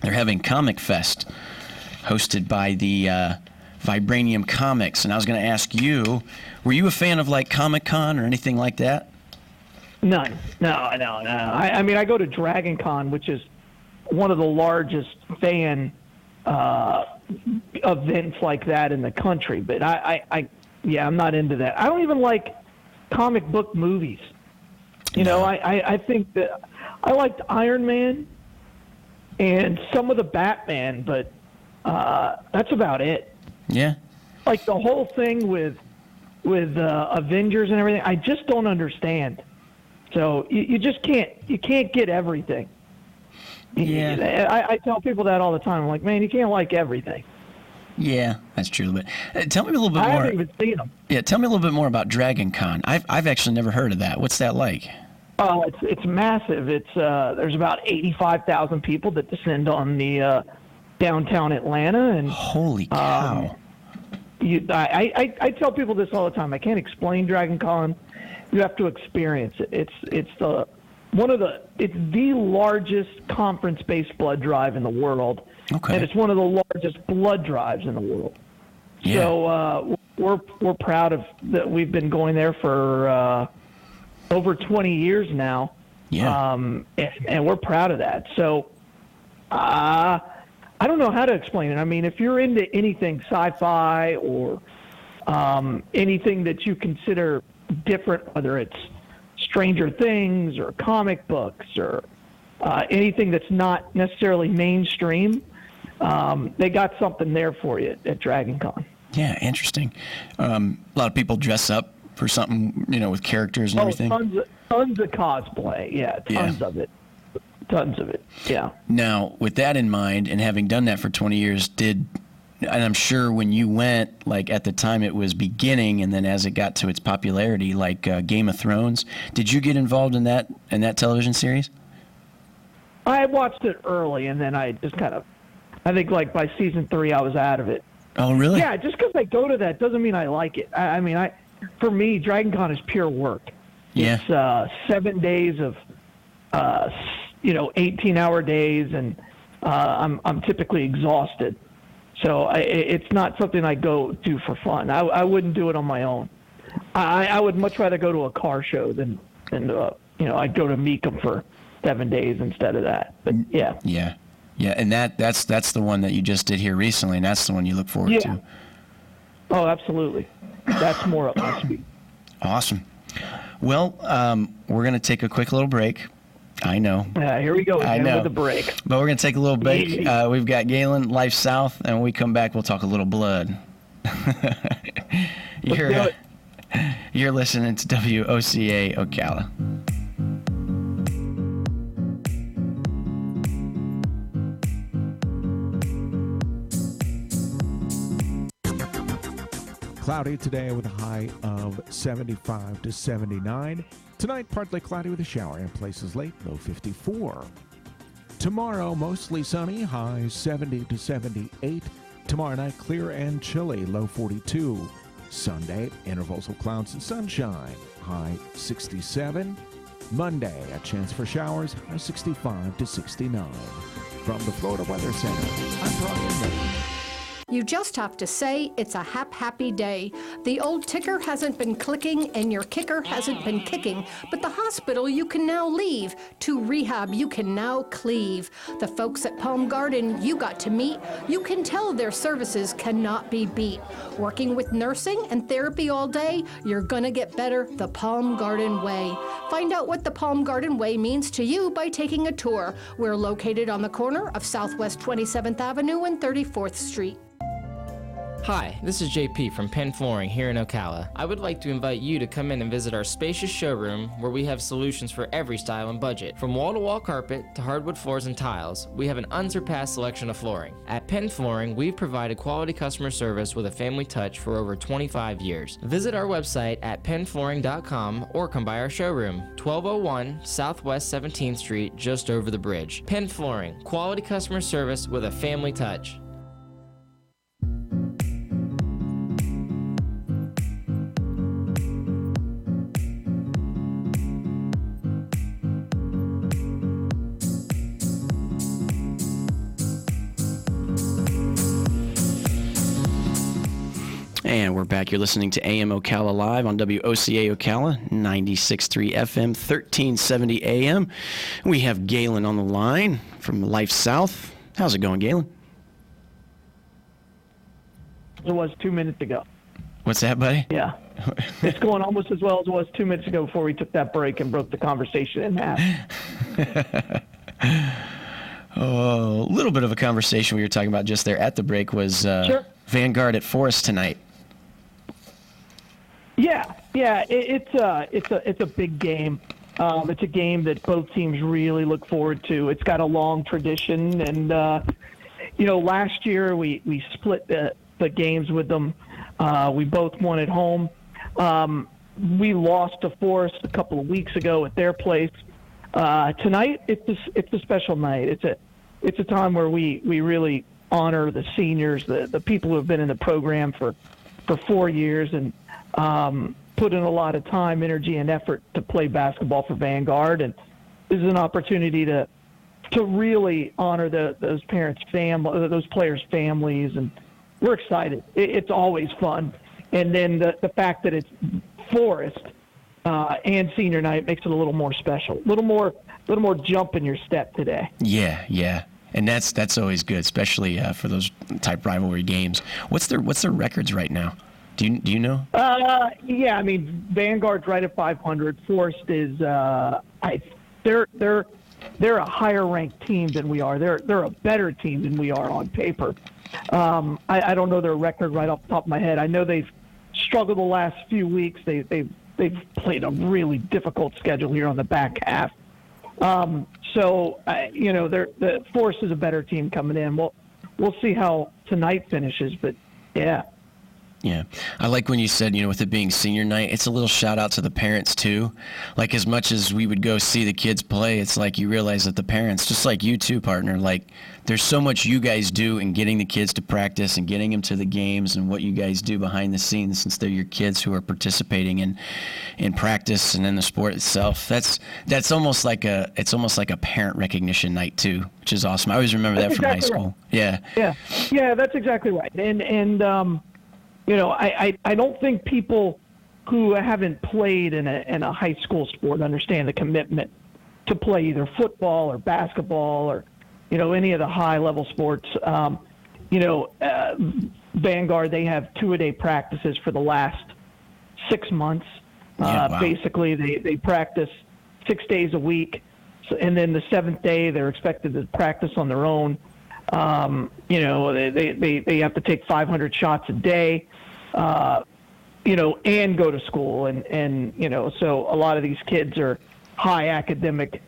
they're having Comic Fest, hosted by the Vibranium Comics. And I was going to ask you, were you a fan of like Comic-Con or anything like that? None. No. I mean, I go to Dragon Con, which is one of the largest fan events like that in the country. But I'm not into that. I don't even like comic book movies. I think that I liked Iron Man and some of the Batman, but that's about it. Yeah. Like the whole thing with Avengers and everything, I just don't understand. So you just can't get everything. Yeah. I tell people that all the time. I'm like, man, you can't like everything. Yeah, that's true. But tell me a little bit more. I haven't even seen them. Yeah, tell me a little bit more about Dragon Con. I've actually never heard of that. What's that like? Oh, it's massive. It's there's about 85,000 people that descend on the downtown Atlanta, and holy cow! I tell people this all the time. I can't explain Dragon Con. You have to experience it. It's the largest conference-based blood drive in the world. And it's one of the largest blood drives in the world. Yeah. So we're proud of that. We've been going there for over 20 years now. Yeah. And we're proud of that. So I don't know how to explain it. I mean, if you're into anything sci-fi or anything that you consider different, whether it's Stranger Things or comic books or anything that's not necessarily mainstream, they got something there for you at Dragon Con. Yeah, interesting. A lot of people dress up for something, with characters and everything. Tons of cosplay. Yeah, tons of it. Tons of it. Yeah. Now, with that in mind, and having done that for 20 years, and I'm sure when you went, like at the time it was beginning, and then as it got to its popularity, like Game of Thrones, did you get involved in that television series? I watched it early, and then I just I think like by season 3, I was out of it. Oh, really? Yeah, just because I go to that doesn't mean I like it. I mean, for me, Dragon Con is pure work. Yeah. It's 7 days of, 18-hour days, and I'm typically exhausted. So it's not something I go do for fun. I wouldn't do it on my own. I would much rather go to a car show than I'd go to Meekum for 7 days instead of that. But yeah. Yeah. Yeah, and that's the one that you just did here recently, and that's the one you look forward to. Oh, absolutely. That's more up my speed. Awesome. Well, we're going to take a quick little break. I know. Yeah, here we go again with the break. But we're going to take a little break. We've got Galen, Life South, and when we come back, we'll talk a little blood. You're listening to WOCA Ocala. Cloudy today with a high of 75 to 79. Tonight, partly cloudy with a shower and places late, low 54. Tomorrow, mostly sunny, high 70 to 78. Tomorrow night, clear and chilly, low 42. Sunday, intervals of clouds and sunshine, high 67. Monday, a chance for showers, high 65 to 69. From the Florida Weather Center, I'm Brian Miller. You just have to say it's a happy day. The old ticker hasn't been clicking and your kicker hasn't been kicking, but the hospital you can now leave. To rehab you can now cleave. The folks at Palm Garden you got to meet, you can tell their services cannot be beat. Working with nursing and therapy all day, you're gonna get better the Palm Garden way. Find out what the Palm Garden way means to you by taking a tour. We're located on the corner of Southwest 27th Avenue and 34th Street. Hi, this is JP from Penn Flooring here in Ocala. I would like to invite you to come in and visit our spacious showroom where we have solutions for every style and budget. From wall-to-wall carpet to hardwood floors and tiles, we have an unsurpassed selection of flooring. At Penn Flooring, we've provided quality customer service with a family touch for over 25 years. Visit our website at pennflooring.com or come by our showroom, 1201 Southwest 17th Street, just over the bridge. Penn Flooring, quality customer service with a family touch. And we're back. You're listening to AM Ocala Live on WOCA Ocala, 96.3 FM, 1370 AM. We have Galen on the line from Life South. How's it going, Galen? It was 2 minutes ago. What's that, buddy? Yeah. It's going almost as well as it was 2 minutes ago before we took that break and broke the conversation in half. Oh, a little bit of a conversation we were talking about just there at the break was Sure. Vanguard at Forest tonight. Yeah. It's a big game. It's a game that both teams really look forward to. It's got a long tradition, and last year we split the games with them. We both won at home. We lost to Forest a couple of weeks ago at their place. Tonight it's a special night. It's a time where we really honor the seniors, the people who have been in the program for 4 years and put in a lot of time, energy, and effort to play basketball for Vanguard. And this is an opportunity to really honor those parents' those players' families, and we're excited. It's always fun, and then the fact that it's Forest and senior night makes it a little more special, a little more jump in your step today. Yeah. And that's always good, especially for those type rivalry games. What's their records right now? Do you know? Yeah, I mean, Vanguard's right at 500. Forest is they're a higher ranked team than we are. They're a better team than we are on paper. I don't know their record right off the top of my head. I know they've struggled the last few weeks. They've played a really difficult schedule here on the back half. So the Forest is a better team coming in. We'll see how tonight finishes, but yeah. Yeah. I like when you said, with it being senior night, it's a little shout out to the parents too. Like as much as we would go see the kids play, it's like you realize that the parents, just like you too, partner, like there's so much you guys do in getting the kids to practice and getting them to the games and what you guys do behind the scenes since they're your kids who are participating in practice and in the sport itself. That's almost like a parent recognition night too, which is awesome. I always remember that from high school. Right. Yeah, that's exactly right. And I don't think people who haven't played in a high school sport understand the commitment to play either football or basketball or, any of the high level sports. Vanguard, they have 2-a-day practices for the last 6 months. Wow. Basically, they practice 6 days a week. And then the 7th day, they're expected to practice on their own. They have to take 500 shots a day, and go to school. And so a lot of these kids are high academic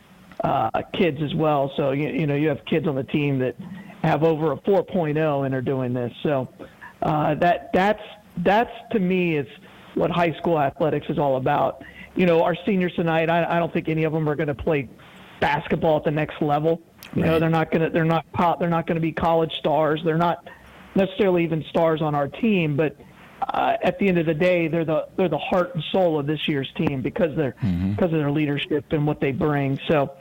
kids as well. So, you have kids on the team that have over a 4.0 and are doing this. So that's to me is what high school athletics is all about. Our seniors tonight, I don't think any of them are going to play basketball at the next level. Right. They're not going to be college stars. They're not necessarily even stars on our team, but at the end of the day, they're the heart and soul of this year's team because of their leadership and what they bring. So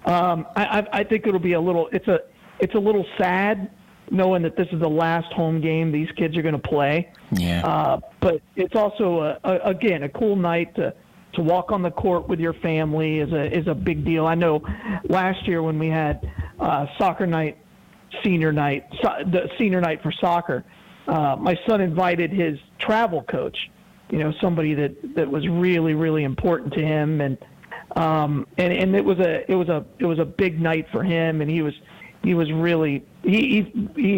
I think it'll be it's a little sad knowing that this is the last home game these kids are going to play. Yeah. But it's also a cool night to walk on the court with your family is a big deal. I know last year when we had soccer night, the senior night for soccer, my son invited his travel coach, somebody that was really, really important to him, and it was a big night for him, and he really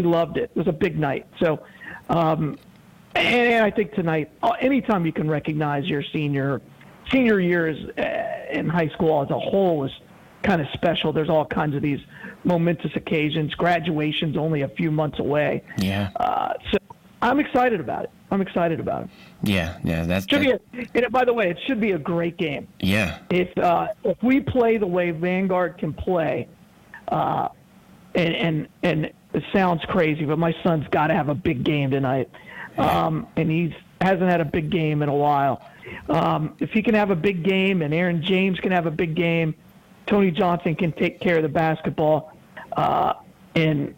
loved it. It was a big night. So, and I think tonight, anytime you can recognize your senior year in high school as a whole is kind of special. There's all kinds of these momentous occasions. Graduation's only a few months away. Yeah. So I'm excited about it. Yeah. By the way, it should be a great game. Yeah. If we play the way Vanguard can play, and it sounds crazy, but my son's got to have a big game tonight, and he hasn't had a big game in a while. If he can have a big game and Aaron James can have a big game, Tony Johnson can take care of the basketball, and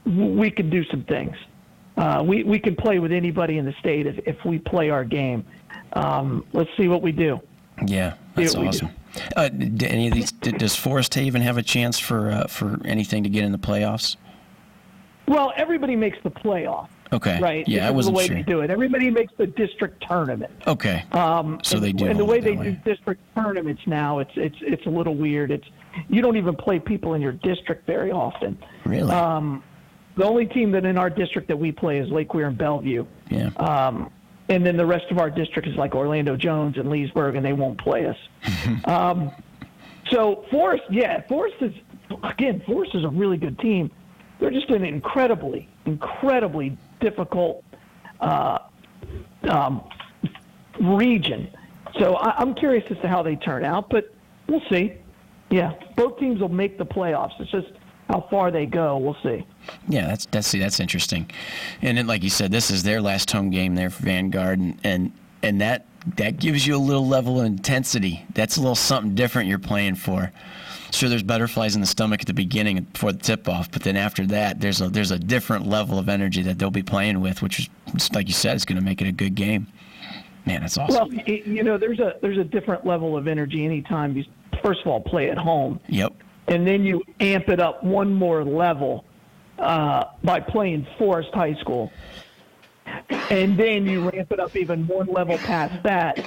we can do some things. We can play with anybody in the state if we play our game. Let's see what we do. Yeah, that's awesome. Any of these? Does Forest even have a chance for anything to get in the playoffs? Well, everybody makes the playoff. Okay. Right. Yeah, I wasn't sure. The way sure. they do it. Everybody makes the district tournament. Okay. So they do. And the way they do district tournaments now, it's a little weird. You don't even play people in your district very often. Really? The only team that in our district that we play is Lake Weir and Bellevue. Yeah. And then the rest of our district is like Orlando Jones and Leesburg, and they won't play us. So Forest is a really good team. They're just an incredibly difficult region. So I'm curious as to how they turn out, but we'll see. Yeah, both teams will make the playoffs. It's just how far they go. We'll see. Yeah, that's interesting. And then, like you said, this is their last home game there for Vanguard, and that gives you a little level of intensity. That's a little something different you're playing for. sure, there's butterflies in the stomach at the beginning before the tip-off, but then after that, there's a different level of energy that they'll be playing with, which is, like you said, is going to make it a good game. Man, that's awesome. Well, there's a different level of energy anytime you, first of all, play at home. Yep. And then you amp it up one more level by playing Forest High School. And then you ramp it up even one level past that,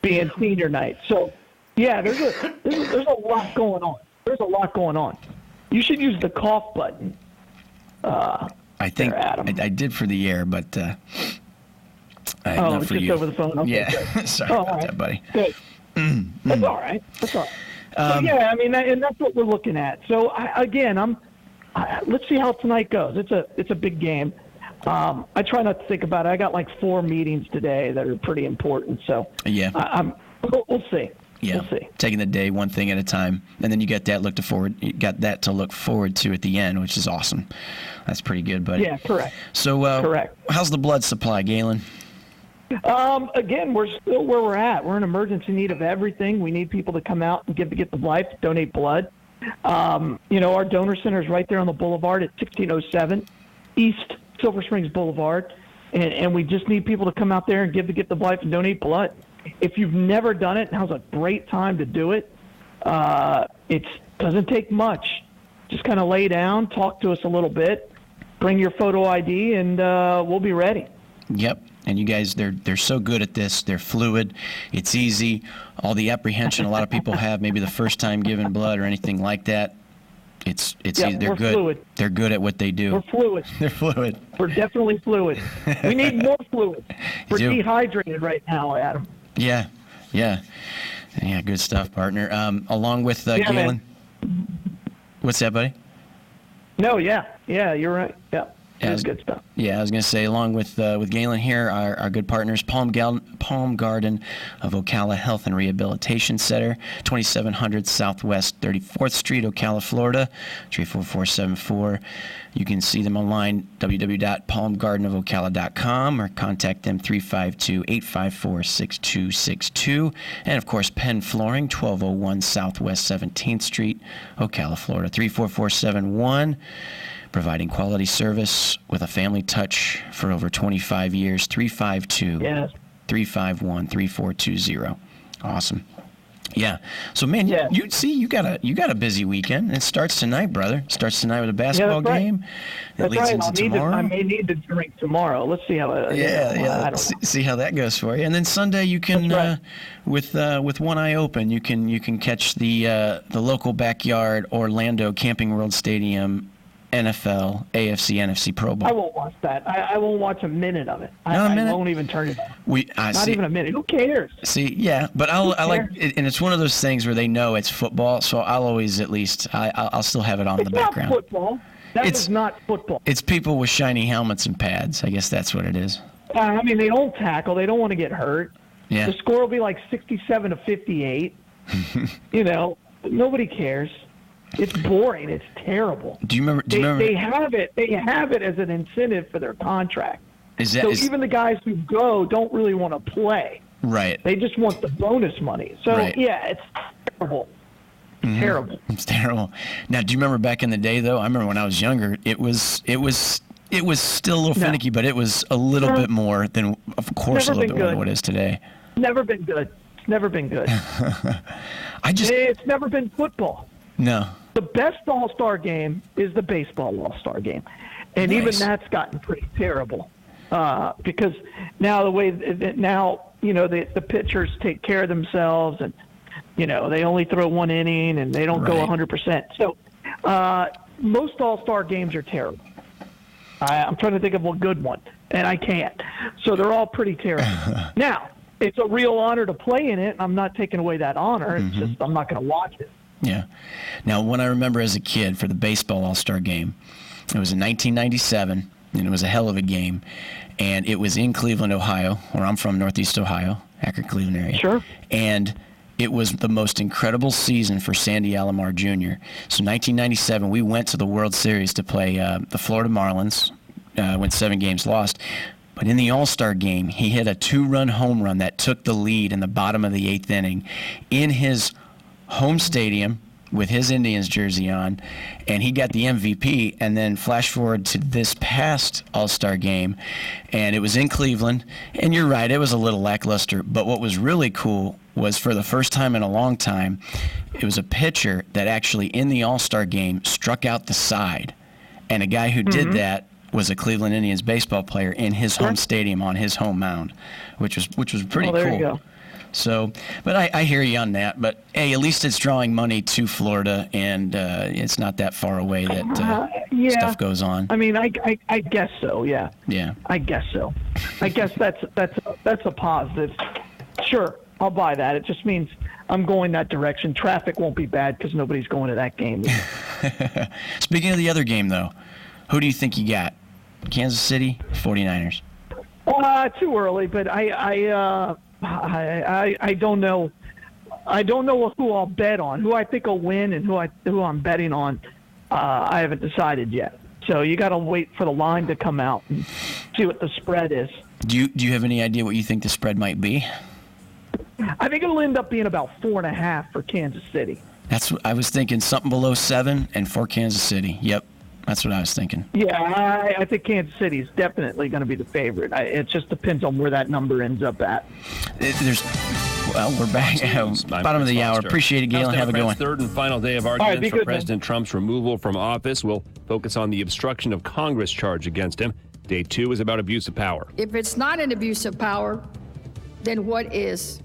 being senior night. So, yeah, there's a lot going on. There's a lot going on. You should use the cough button. I think I did for the air, but not for just you. over the phone. Okay, yeah, good. sorry about that, buddy. Good. That's all right. That's all right. So, yeah, I mean, and that's what we're looking at. So let's see how tonight goes. It's a big game. I try not to think about it. I got like 4 meetings today that are pretty important. So yeah, we'll see. Yeah, we'll see. Taking the day one thing at a time, and then you got that to look forward to at the end, which is awesome. That's pretty good, buddy. Yeah, correct. So, correct. How's the blood supply, Galen? Again, we're still where we're at. We're in emergency need of everything. We need people to come out and give the gift of life, donate blood. Our donor center is right there on the boulevard at 1607 East Silver Springs Boulevard, and we just need people to come out there and give the gift of life and donate blood. If you've never done it, now's a great time to do it. It doesn't take much. Just kind of lay down, talk to us a little bit, bring your photo ID, and we'll be ready. Yep. And you guys, they're so good at this. They're fluid. It's easy. All the apprehension a lot of people have, maybe the first time giving blood or anything like that. They're good. Fluid. They're good at what they do. We're fluid. They're fluid. We're definitely fluid. We need more fluid. We're dehydrated right now, Adam. Yeah. Good stuff, partner. Along with Galen. What's that, buddy? No, yeah, you're right. Yeah. That's good stuff. Yeah, I was going to say, along with Galen here, our good partners, Palm Garden of Ocala Health and Rehabilitation Center, 2700 Southwest 34th Street, Ocala, Florida, 34474. You can see them online, www.palmgardenofocala.com, or contact them 352-854-6262. And, of course, Penn Flooring, 1201 Southwest 17th Street, Ocala, Florida, 34471. Providing quality service with a family touch for over 25 years. 352-351-3420. Awesome. Yeah. So, man, you got a busy weekend. It starts tonight, brother. It starts tonight with a basketball game. That's right. I may need to drink tomorrow. Let's see how it. See how that goes for you. And then Sunday you can, with one eye open, you can catch the local backyard Orlando Camping World Stadium NFL, AFC, NFC Pro Bowl. I won't watch that. I won't watch a minute of it. I won't even turn it on. Not even a minute. Who cares? See, yeah, but I like it, and it's one of those things where they know it's football, so I'll always I'll still have it on in the background. It's not football. It's not football. It's people with shiny helmets and pads. I guess that's what it is. I mean, they don't tackle. They don't want to get hurt. Yeah. The score will be like 67-58. Nobody cares. It's boring. It's terrible. Do you remember? They have it. They have it as an incentive for their contract. Even the guys who go don't really want to play. Right. They just want the bonus money. So yeah, it's terrible. Mm-hmm. Terrible. It's terrible. Now, do you remember back in the day though? I remember when I was younger. It was still a little finicky, but it was a little bit more than, of course, a little bit more than what it is today. Never been good. It's never been good. It's never been football. No. The best All-Star game is the baseball All-Star game. And even that's gotten pretty terrible because now the pitchers take care of themselves and, they only throw one inning and they don't go 100%. So most All-Star games are terrible. I'm trying to think of a good one, and I can't. So they're all pretty terrible. Now, it's a real honor to play in it, and I'm not taking away that honor. It's just I'm not going to watch it. Yeah. Now, when I remember as a kid for the baseball All-Star game, it was in 1997, and it was a hell of a game. And it was in Cleveland, Ohio, where I'm from, Northeast Ohio, Akron, Cleveland area. Sure. And it was the most incredible season for Sandy Alomar Jr. So 1997, we went to the World Series to play the Florida Marlins, went 7 games, lost. But in the All-Star game, he hit a 2-run home run that took the lead in the bottom of the 8th inning in his home stadium with his Indians jersey on, and he got the MVP. And then flash forward to this past All-Star game, and it was in Cleveland. And you're right, it was a little lackluster. But what was really cool was, for the first time in a long time, it was a pitcher that actually in the All-Star game struck out the side. And a guy who did that was a Cleveland Indians baseball player in his home stadium on his home mound, which was pretty there cool. You go. So, but I hear you on that. But hey, at least it's drawing money to Florida, and it's not that far away that stuff goes on. I mean, I guess so. Yeah. Yeah. I guess so. I guess that's a positive. Sure, I'll buy that. It just means I'm going that direction. Traffic won't be bad because nobody's going to that game. Speaking of the other game, though, who do you think you got? Kansas City, 49ers. Too early, but I don't know. I don't know who I'll bet on, who I think will win, and who I'm betting on. I haven't decided yet. So you got to wait for the line to come out and see what the spread is. Do you have any idea what you think the spread might be? I think it'll end up being about 4.5 for Kansas City. That's what I was thinking, something below 7 and for Kansas City. Yep, that's what I was thinking. Yeah, I think Kansas City is definitely going to be the favorite. It just depends on where that number ends up at. We're back. Bottom of the hour. Appreciate it, Galen. Have a good one. Third and final day of arguments for President Trump's removal from office. We'll focus on the obstruction of Congress charge against him. Day 2 is about abuse of power. If it's not an abuse of power, then what is?